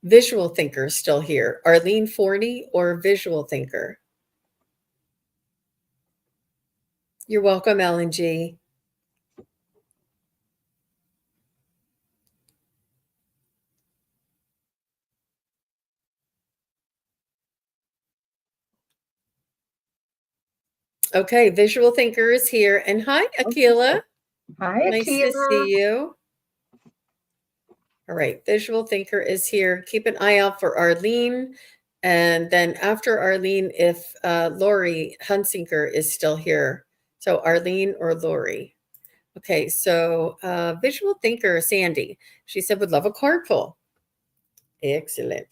Visual Thinker still here? Arlene Forney or Visual Thinker? You're welcome, Ellen G. Okay, Visual Thinker is here. And hi, Akila. hi, Nice Akila. to see you. All right, Visual Thinker is here. Keep an eye out for Arlene. And then after Arlene, if Lori Hunsinger is still here. So Arlene or Lori. Okay, so Visual Thinker, Sandy, she said would love a card pull. Excellent.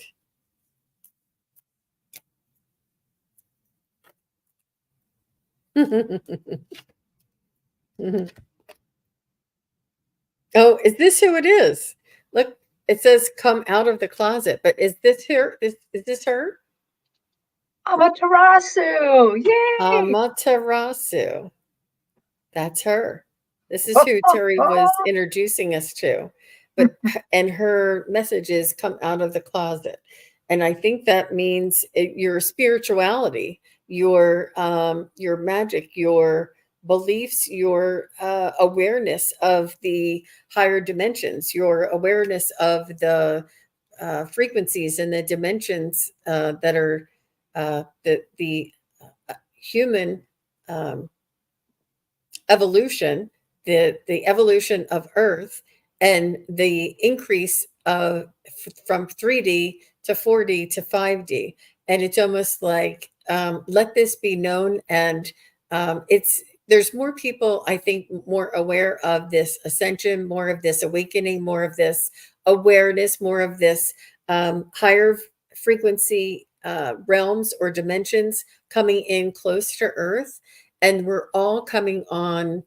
Oh, is this who it is? Look, it says come out of the closet, but is this her? Is this her? Amaterasu! Yay! Amaterasu. That's her. This is who Terri was introducing us to. But and her message is come out of the closet. And I think that means your spirituality, your magic, your beliefs, your awareness of the higher dimensions, your awareness of the frequencies and the dimensions that are the human evolution, the evolution of Earth, and the increase of from 3D to 4D to 5D. And it's almost like let this be known, and it's there's more people, I think, more aware of this ascension, more of this awakening, more of this awareness, more of this higher frequency realms or dimensions coming in close to Earth, and we're all coming online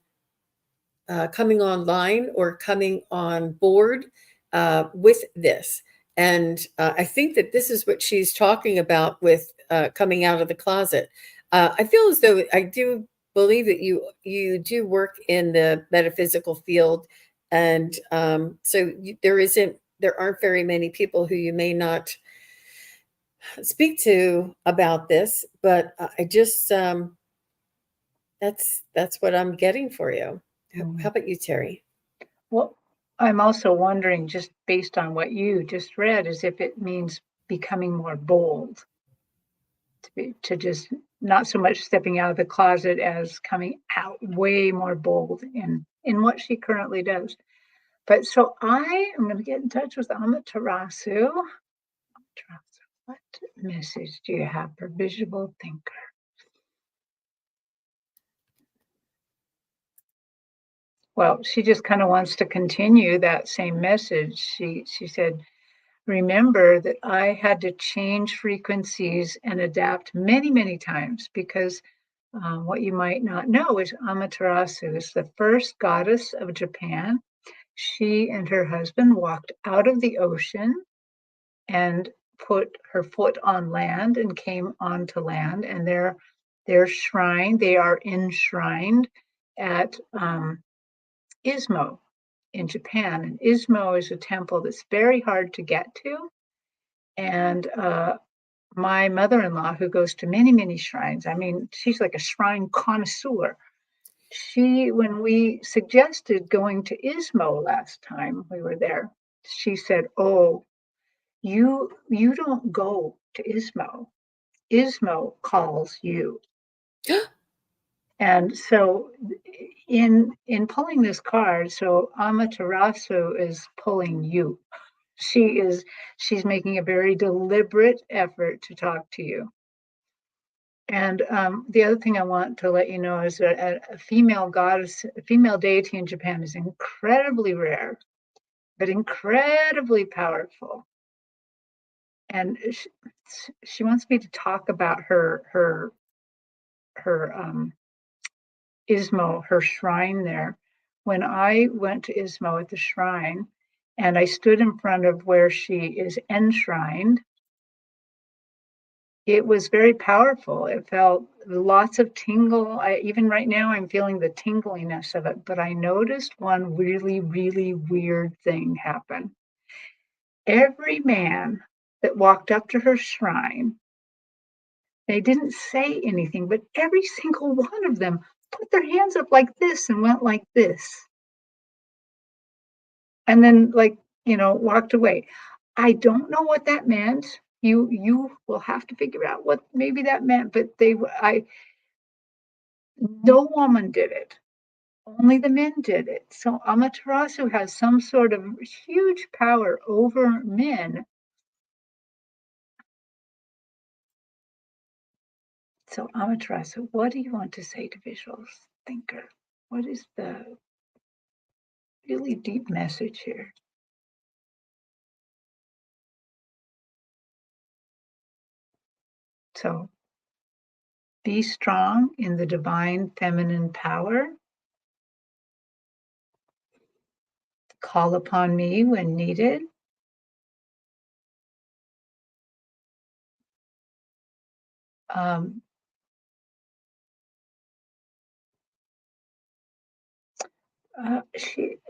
or coming on board with this. And I think that this is what she's talking about with coming out of the closet. I feel as though I do believe that you do work in the metaphysical field, and there aren't very many people who you may not speak to about this, but I just that's what I'm getting for you. How about you, Terry? Well, I'm also wondering, just based on what you just read, is if it means becoming more bold, to just not so much stepping out of the closet as coming out way more bold in what she currently does. But so I am going to get in touch with Amaterasu. What message do you have for visual thinker? Well, she just kind of wants to continue that same message. She said, remember that I had to change frequencies and adapt many, many times because what you might not know is Amaterasu is the first goddess of Japan. She and her husband walked out of the ocean and put her foot on land and came onto land, and their shrine, they are enshrined at Izmo in Japan. And Izmo is a temple that's very hard to get to. And my mother-in-law, who goes to many, many shrines, I mean, she's like a shrine connoisseur. When we suggested going to Izmo last time we were there, she said, "Oh, you don't go to Izmo. Izmo calls you." And so in pulling this card, so Amaterasu is pulling you. She's making a very deliberate effort to talk to you. And the other thing I want to let you know is that a female goddess, a female deity in Japan is incredibly rare, but incredibly powerful. And she wants me to talk about her Izmo, her shrine there. When I went to Izmo at the shrine, and I stood in front of where she is enshrined, it was very powerful. It felt lots of tingle. Even right now, I'm feeling the tingliness of it. But I noticed one really, really weird thing happen. Every man that walked up to her shrine, they didn't say anything, but every single one of them put their hands up like this and went like this. And then, like, walked away. I don't know what that meant. You will have to figure out what maybe that meant, but no woman did it. Only the men did it. So Amaterasu has some sort of huge power over men. So Amaterasu, what do you want to say to visual thinker? What is the really deep message here? So be strong in the divine feminine power. Call upon me when needed.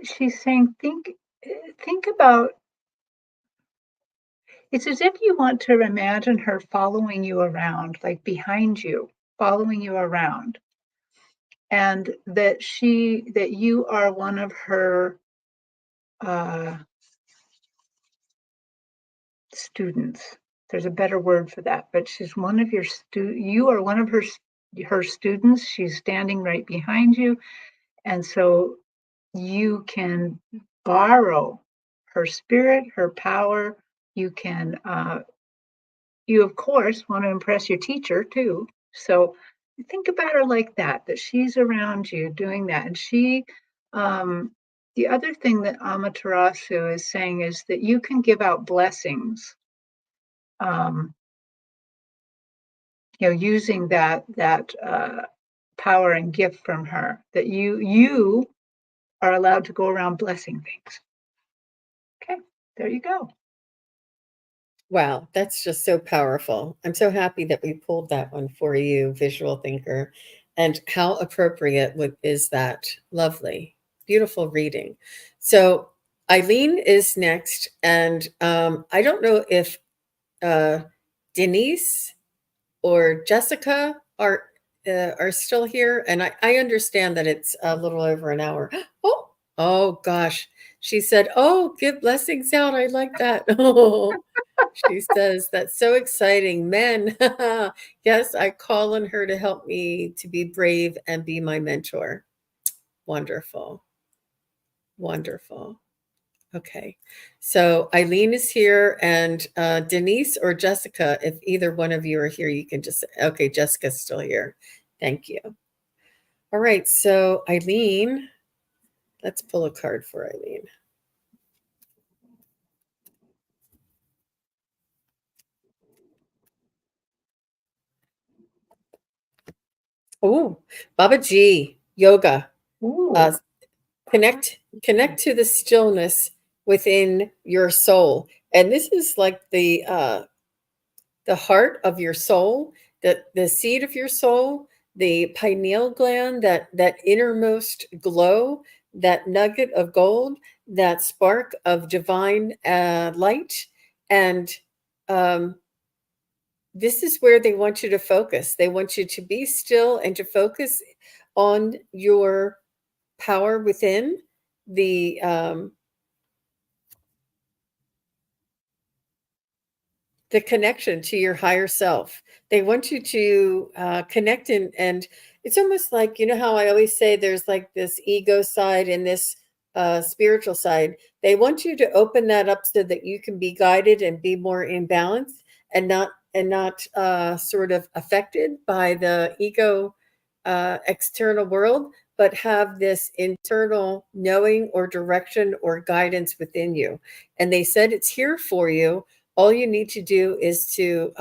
She's saying, think about. It's as if you want to imagine her following you around, like behind you, following you around, and that you are one of her students. There's a better word for that, but she's one of you are one of her students. She's standing right behind you, and so you can borrow her spirit, her power. You can you of course want to impress your teacher too. So think about her like that she's around you doing that. And the other thing that Amaterasu is saying is that you can give out blessings, um, using that power and gift from her, that you are allowed to go around blessing things. Okay, there you go. Wow, that's just so powerful. I'm so happy that we pulled that one for you, visual thinker. And how appropriate is that? Lovely, beautiful reading. So Eileen is next, and I don't know if uh, Denise or Jessica are still here, and I understand that it's a little over an hour. Oh gosh, she said, "Oh, give blessings out." I like that. Oh, she says that's so exciting, men. Yes, I call on her to help me to be brave and be my mentor. Wonderful, wonderful. Okay. So Eileen is here, and Denise or Jessica, if either one of you are here, you can just, okay, Jessica's still here. Thank you. All right. So Eileen, let's pull a card for Eileen. Oh, Baba G, yoga. Ooh. Connect to the stillness within your soul. And this is like the heart of your soul, the seed of your soul, the pineal gland, that innermost glow, that nugget of gold, that spark of divine light. And um, this is where they want you to focus. They want you to be still and to focus on your power within, the connection to your higher self. They want you to connect and it's almost like, you know how I always say there's like this ego side and this spiritual side. They want you to open that up so that you can be guided and be more in balance and not sort of affected by the ego external world, but have this internal knowing or direction or guidance within you. And they said it's here for you. All you need to do is to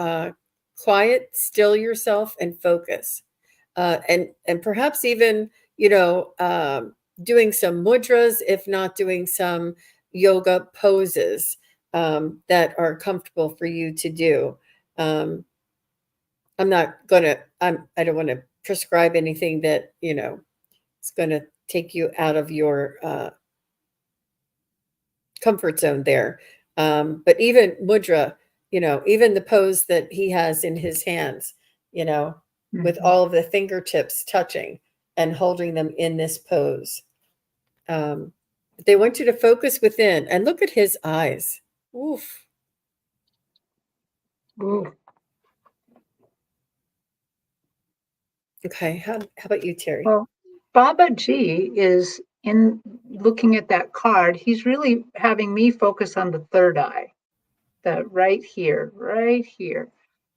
quiet, still yourself, and focus, and perhaps even doing some mudras, if not doing some yoga poses that are comfortable for you to do. Um, I'm not gonna. I don't want to prescribe anything that is going to take you out of your comfort zone there. But even mudra, even the pose that he has in his hands, with all of the fingertips touching and holding them in this pose. They want you to focus within and look at his eyes. Oof. Ooh. Okay. How about you, Terri? Well, Baba G is in looking at that card. He's really having me focus on the third eye, that right here,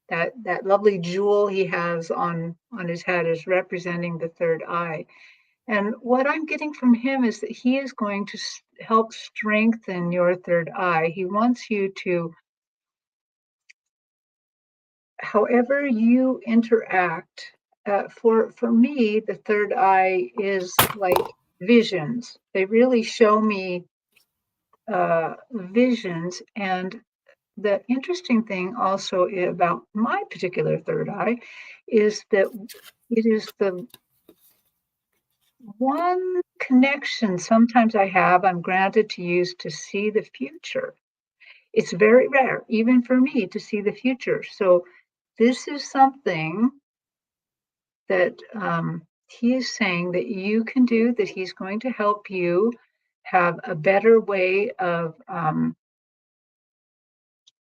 that lovely jewel he has on his head is representing the third eye. And what I'm getting from him is that he is going to help strengthen your third eye. He wants you to, however you interact, for me, the third eye is like visions. They really show me visions. And the interesting thing also about my particular third eye is that it is the one connection sometimes I'm granted to use to see the future. It's very rare, even for me, to see the future. So this is something that he is saying that you can do, that he's going to help you have a better way of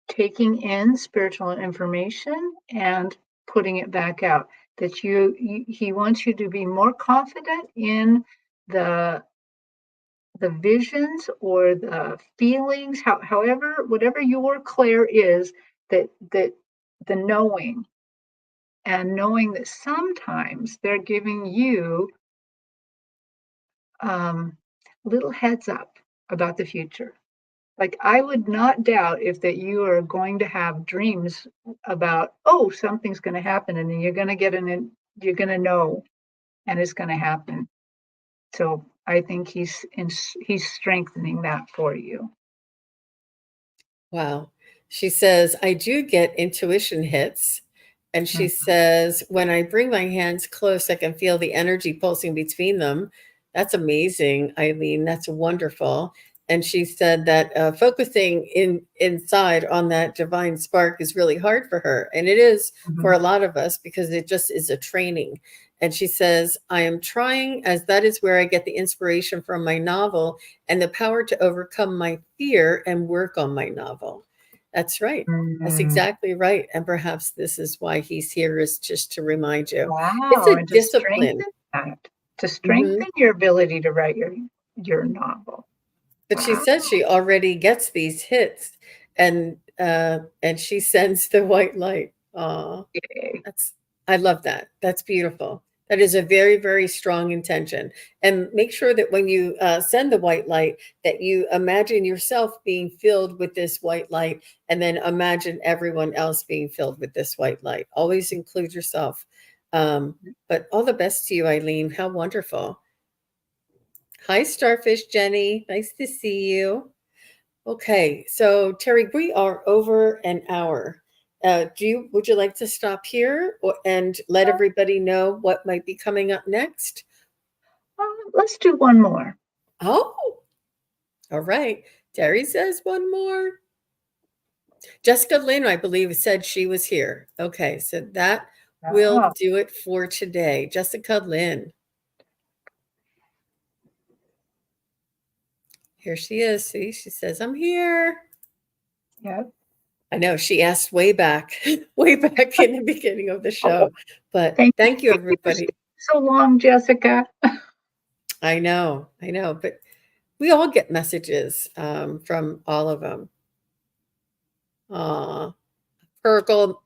taking in spiritual information and putting it back out. That he wants you to be more confident in the visions or the feelings, however, whatever your clair is, that the knowing, and knowing that sometimes they're giving you little heads up about the future. Like, I would not doubt if that you are going to have dreams about, oh, something's going to happen, and then you're going to you're going to know, and it's going to happen. So I think he's strengthening that for you. Wow. She says, I do get intuition hits. And she says, when I bring my hands close, I can feel the energy pulsing between them. That's amazing, Eileen. That's wonderful. and she said that focusing inside on that divine spark is really hard for her, and it is for Mhm. a lot of us because it just is a training. And she says, I am trying, as that is where I get the inspiration from my novel and the power to overcome my fear and work on my novel. That's right. That's Mm. exactly right. And perhaps this is why he's here, is just to remind you. It's Wow, a and to discipline. strengthen that, to Mhm. strengthen your ability to write your novel. But she Wow. says she already gets these hits, and she sends the white light. Aw, Okay. that's I love that. That's beautiful. That is a very, very strong intention. And make sure that when you send the white light, that you imagine yourself being filled with this white light, and then imagine everyone else being filled with this white light. Always include yourself. But all the best to you, Eileen. How wonderful. Hi, Starfish Jenny. Nice to see you. Okay, so Terry, we are over an hour. Would you like to stop here and let everybody know what might be coming up next? Let's do one more. Oh, all right. Terry says one more. Jessica Lynn, I believe, said she was here. Okay, so that will Oh, do it for today. Jessica Lynn, here she is. See, she says, I'm here. yeah. I know she asked way back, way back in the beginning of the Oh, show. But thank thank you, thank you for everybody. staying so long, Jessica. I know, but we all get messages from all of them. Aw, Pearl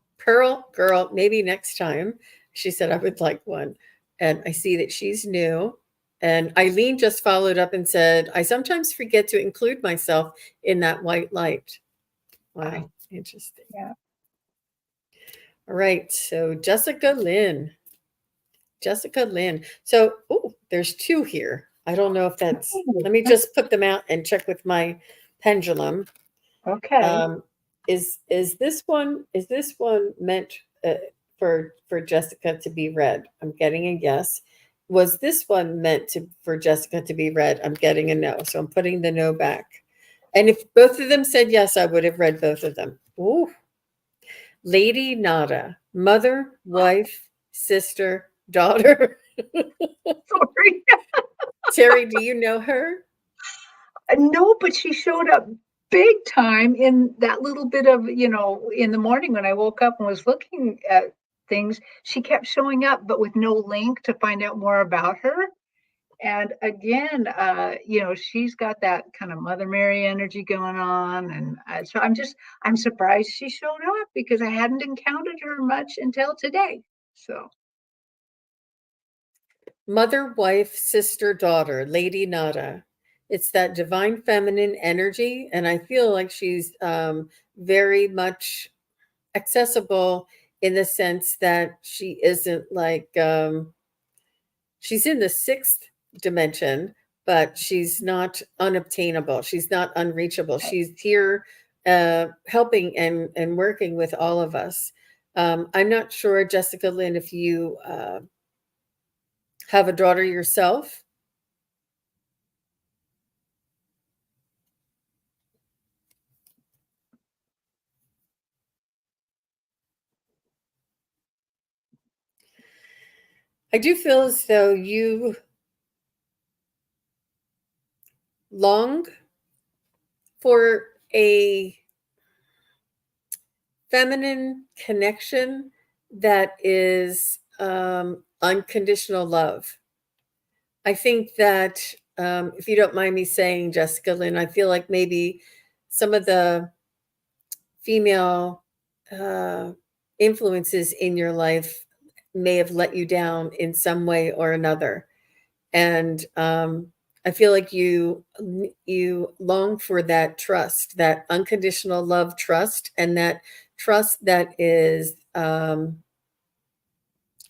girl, maybe next time. She said I would like one. And I see that she's new. And Eileen just followed up and said, I sometimes forget to include myself in that white light. I Wow, interesting. yeah. All right, so Jessica Lynn. Jessica Lynn. So, oh, there's two here. I don't know if that's, Ooh, let me just put them out and check with my pendulum. okay. Um, is this one meant for Jessica to be read? I'm getting a yes. Was this one meant to for Jessica to be read? I'm getting a no. So I'm putting the no back. And if both of them said yes, I would have read both of them. Ooh. Lady Nada, mother, wife, sister, daughter. Sorry. Terry, do you know her? No, but she showed up big time in that little bit of, in the morning when I woke up and was looking at things. She kept showing up, but with no link to find out more about her. And again, she's got that kind of Mother Mary energy going on. And so I'm surprised she showed up because I hadn't encountered her much until today. So, Mother, wife, sister, daughter, Lady Nada. It's that divine feminine energy. And I feel like she's very much accessible in the sense that she isn't like, she's in the sixth dimension, but she's not unobtainable. She's not unreachable. She's here helping and working with all of us. I'm not sure, Jessica Lynn, if you have a daughter yourself. I do feel as though you long for a feminine connection that is unconditional love. I think that if you don't mind me saying, Jessica Lynn, I feel like maybe some of the female uh, influences in your life may have let you down in some way or another. And I feel like you long for that trust, that unconditional love trust, and that trust that is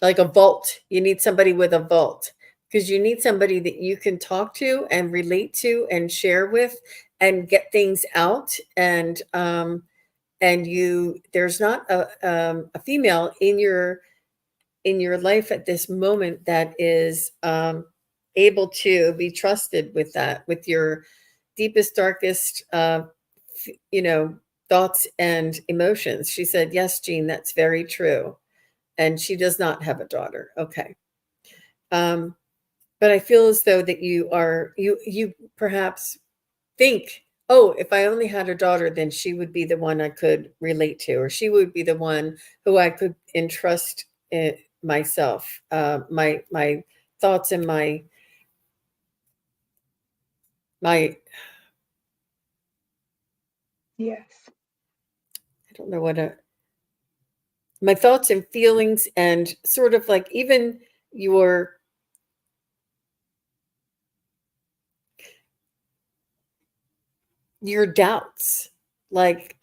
like a vault. You need somebody with a vault because you need somebody that you can talk to and relate to and share with and get things out. And you there's not a female in your life at this moment that is able to be trusted with that, with your deepest, darkest, you know, thoughts and emotions. She said, yes, Jean, that's very true. And she does not have a daughter. Okay. Um, but I feel as though that you perhaps think, oh, if I only had a daughter, then she would be the one I could relate to, or she would be the one who I could entrust myself, my thoughts and my Yes. I don't know what my thoughts and feelings, and sort of like even your your doubts, like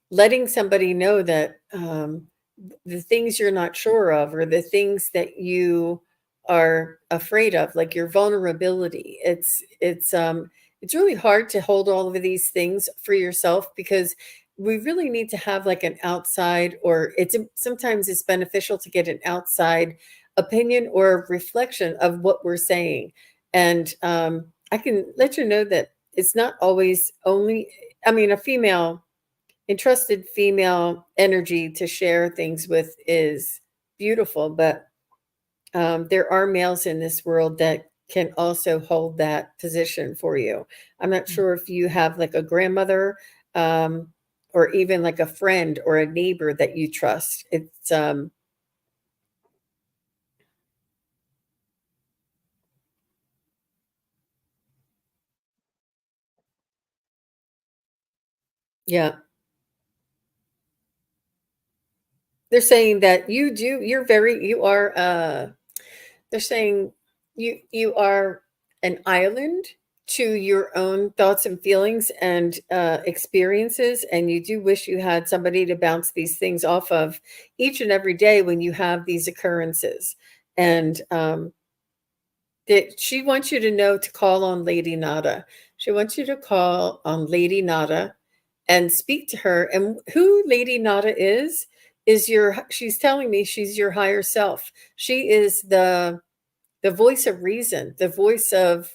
letting somebody know that the things you're not sure of, or the things that you are afraid of, like your vulnerability. It's really hard to hold all of these things for yourself, because we really need to have like an outside, or sometimes it's beneficial to get an outside opinion or reflection of what we're saying. And I can let you know that it's not always only, I mean, a female, entrusted female energy to share things with is beautiful, but there are males in this world that can also hold that position for you. I'm not sure if you have like a grandmother, um, or even like a friend or a neighbor that you trust. It's yeah, they're saying that you are they're saying you are an island to your own thoughts and feelings and experiences, and you do wish you had somebody to bounce these things off of each and every day when you have these occurrences. And that she wants you to know to call on Lady Nada. She wants you to call on Lady Nada and speak to her. And who Lady Nada is she's telling me she's your higher self. She is the voice of reason, the voice of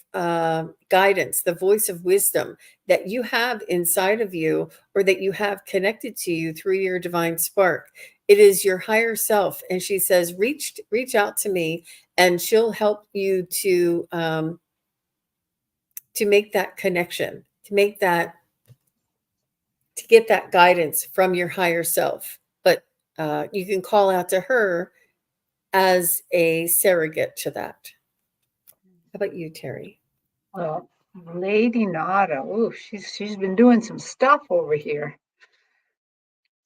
guidance, the voice of wisdom that you have inside of you, or that you have connected to you through your divine spark. It is your higher self, and she says, reach out to me, and she'll help you to make that connection, to get that guidance from your higher self. But you can call out to her as a surrogate to that. How about you, Terry? Well, Lady Nada, oh, she's been doing some stuff over here.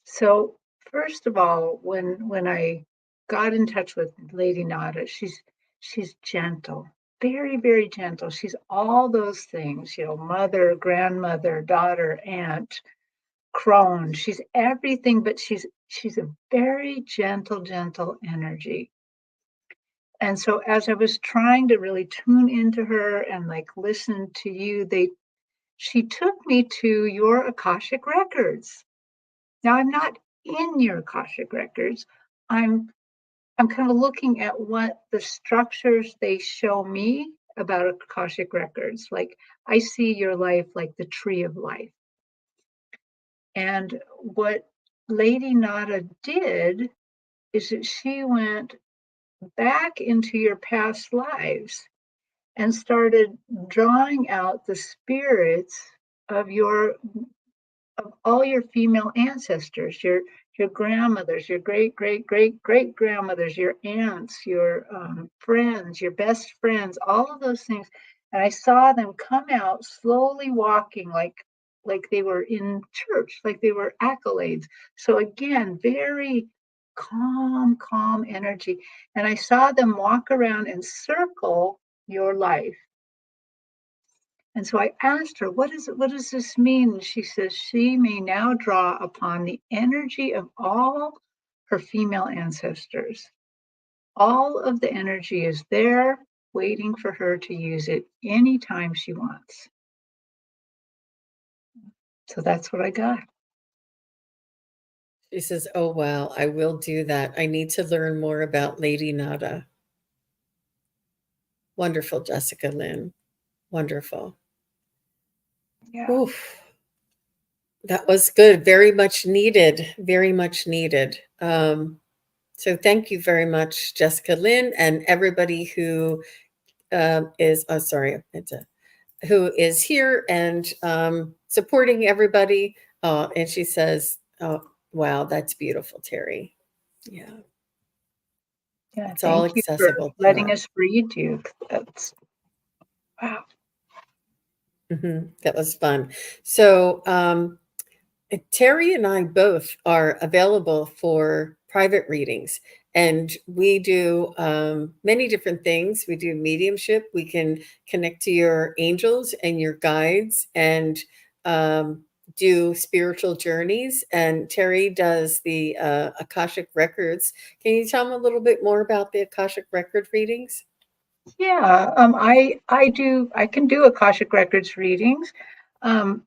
So first of all, when I got in touch with Lady Nada, she's gentle, very, very gentle. She's all those things, mother, grandmother, daughter, aunt, crone. She's everything, but she's a very gentle energy. And so as I was trying to really tune into her and like listen to you, she took me to your Akashic records. Now I'm not in your Akashic records. I'm I'm kind of looking at what the structures they show me about Akashic records. Like I see your life like the tree of life. And what Lady Nada did is that she went back into your past lives and started drawing out the spirits of all your female ancestors, your grandmothers, your great grandmothers, your aunts, your friends, your best friends, all of those things. And I saw them come out slowly walking like they were in church, like they were accolades. So again, very calm energy. And I saw them walk around and circle your life. And so I asked her, what does this mean? And she says she may now draw upon the energy of all her female ancestors. All of the energy is there waiting for her to use it anytime she wants. So that's what I got. She says, oh, wow, I will do that. I need to learn more about Lady Nada. Wonderful, Jessica Lynn. Wonderful. Yeah. Oof. That was good. Very much needed. Very much needed. So thank you very much, Jessica Lynn, and everybody who is, oh, sorry, who is here and supporting everybody. And she says, oh, wow, that's beautiful, Terry. Yeah, Yeah. it's all Thank you for accessible to letting us. us read you. That's wow. That was fun. So, Terry and I both are available for private readings, and we do many different things. We do mediumship. We can connect to your angels and your guides and um, do spiritual journeys. And Terry does the Akashic Records. Can you tell me a little bit more about the Akashic Record readings? Yeah. I can do Akashic Records readings. Um,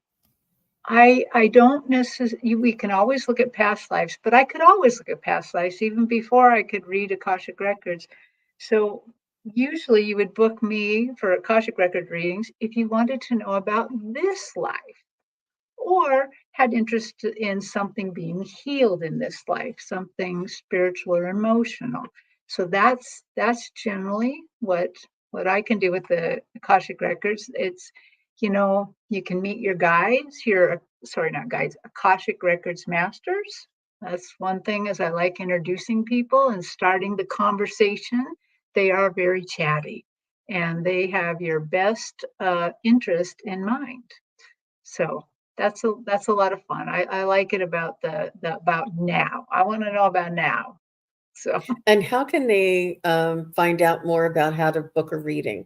I don't necessarily, we can always look at past lives, but I could always look at past lives even before I could read Akashic Records. So usually you would book me for Akashic Record readings if you wanted to know about this life or had interest in something being healed in this life, something spiritual or emotional. So that's generally what I can do with the Akashic records. It's you can meet your guides, your sorry, not guides, Akashic records masters. That's one thing is I like introducing people and starting the conversation. They are very chatty and they have your best interest in mind. So that's a lot of fun. I like it about the about now. I want to know about now. So And how can they find out more about how to book a reading?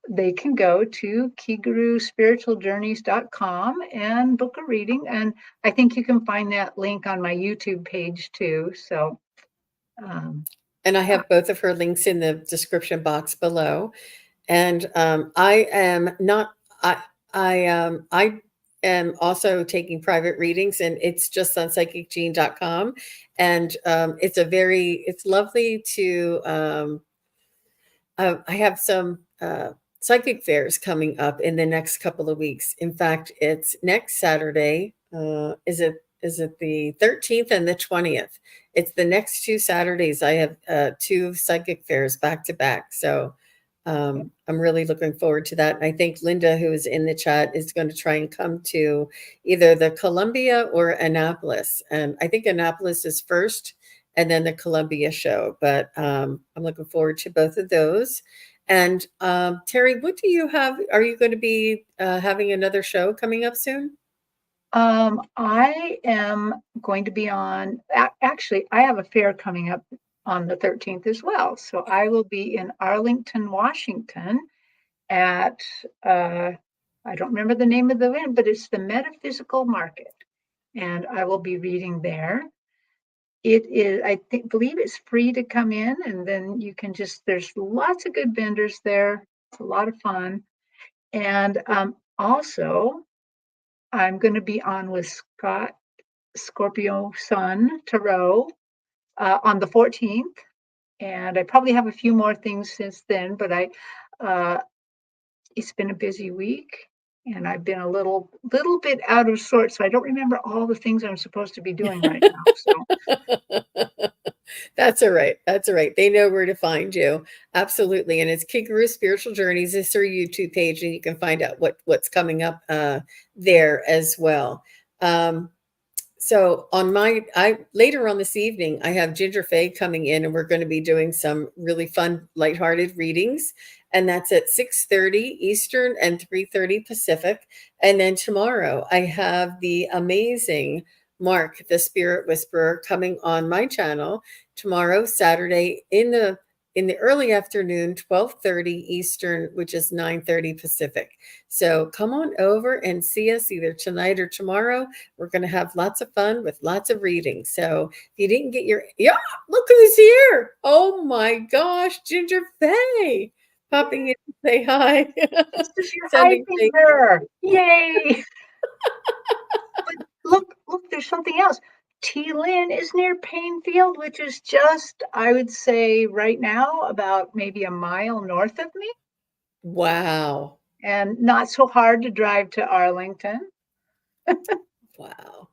they can go to kigaruspiritualjourneys.com and book a reading. And I think you can find that link on my YouTube page too. So um, And I yeah. have both of her links in the description box below. And I am not. I am also taking private readings, and it's just on psychicgene.com. And it's lovely to. I have some psychic fairs coming up in the next couple of weeks. In fact, it's next Saturday. Is it the 13th and the 20th? It's the next 2 Saturdays. I have two psychic fairs back to back. So I'm really looking forward to that. And I think Linda, who is in the chat, is going to try and come to either the Columbia or Annapolis. And I think Annapolis is first and then the Columbia show. But I'm looking forward to both of those. And Terry, what do you have? Are you going to be having another show coming up soon? I am going to be on, actually, I have a fair coming up on the 13th as well. So I will be in Arlington, Washington at, I don't remember the name of the event, but it's the Metaphysical Market. And I will be reading there. It is, believe it's free to come in, and then you can there's lots of good vendors there. It's a lot of fun. And also, I'm going to be on with Scott Scorpio Sun Tarot on the 14th. And I probably have a few more things since then, but uh, it's been a busy week and I've been a little bit out of sorts. So I don't remember all the things I'm supposed to be doing right now. So That's all right. That's all right. They know where to find you. Absolutely. And it's Kigaru Spiritual Journeys. It's her YouTube page, and you can find out what's coming up there as well. Um, so on I later on this evening, I have Ginger Faye coming in, and we're going to be doing some really fun, lighthearted readings. And that's at 6:30 Eastern and 3:30 Pacific. And then tomorrow, I have the amazing Mark, the Spirit Whisperer, coming on my channel tomorrow, Saturday, in the early afternoon, 12:30 Eastern, which is 9:30 Pacific. So come on over and see us either tonight or tomorrow. We're going to have lots of fun with lots of reading. So if you didn't get yeah, look who's here. Oh my gosh, Ginger Faye popping in to say hi. this is your Sending hyping things. her. Yay. But look, there's something else. T Lynn is near Painfield, which is just, I would say right now, about maybe a mile north of me. Wow. and not so hard to drive to Arlington. Wow.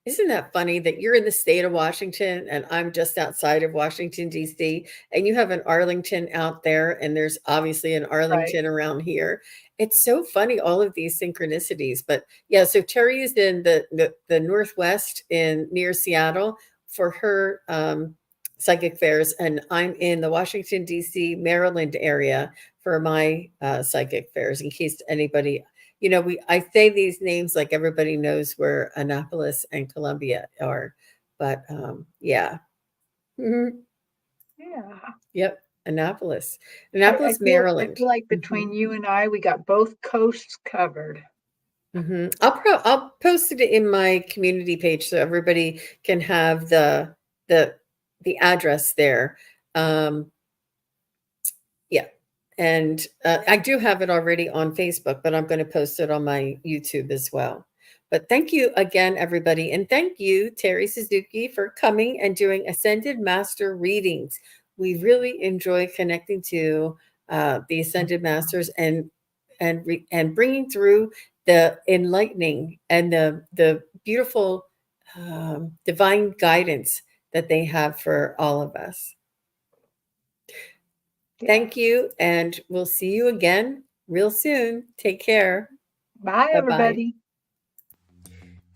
Isn't that funny that you're in the state of Washington and I'm just outside of Washington, D.C., and you have an Arlington out there, and there's obviously an Right. Arlington around here. It's so funny, all of these synchronicities. But yeah, so Terry is in the Northwest in near Seattle for her psychic fairs, and I'm in the Washington, D.C., Maryland area for my psychic fairs, in case anybody I say these names like everybody knows where Annapolis and Columbia are, but yeah. Mhm. Yeah. Yep, Annapolis. I Annapolis, feel Maryland. like between Mhm. you and I, we got both coasts covered. Mhm. I'll post it in my community page so everybody can have the the address there. Um, yeah. And I do have it already on Facebook, but I'm going to post it on my YouTube as well. But thank you again, everybody. And thank you, Terry Suzuki, for coming and doing Ascended Master readings. We really enjoy connecting to the Ascended Masters and bringing through the enlightening and the beautiful divine guidance that they have for all of us. Yeah. Thank you, and we'll see you again real soon. Take care. Bye, Bye-bye. everybody.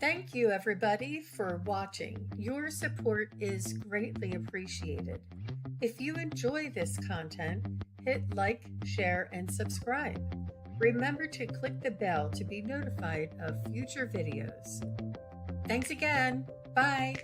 Thank you, everybody, for watching. Your support is greatly appreciated. If you enjoy this content, hit like, share, and subscribe. Remember to click the bell to be notified of future videos. Thanks again. Bye.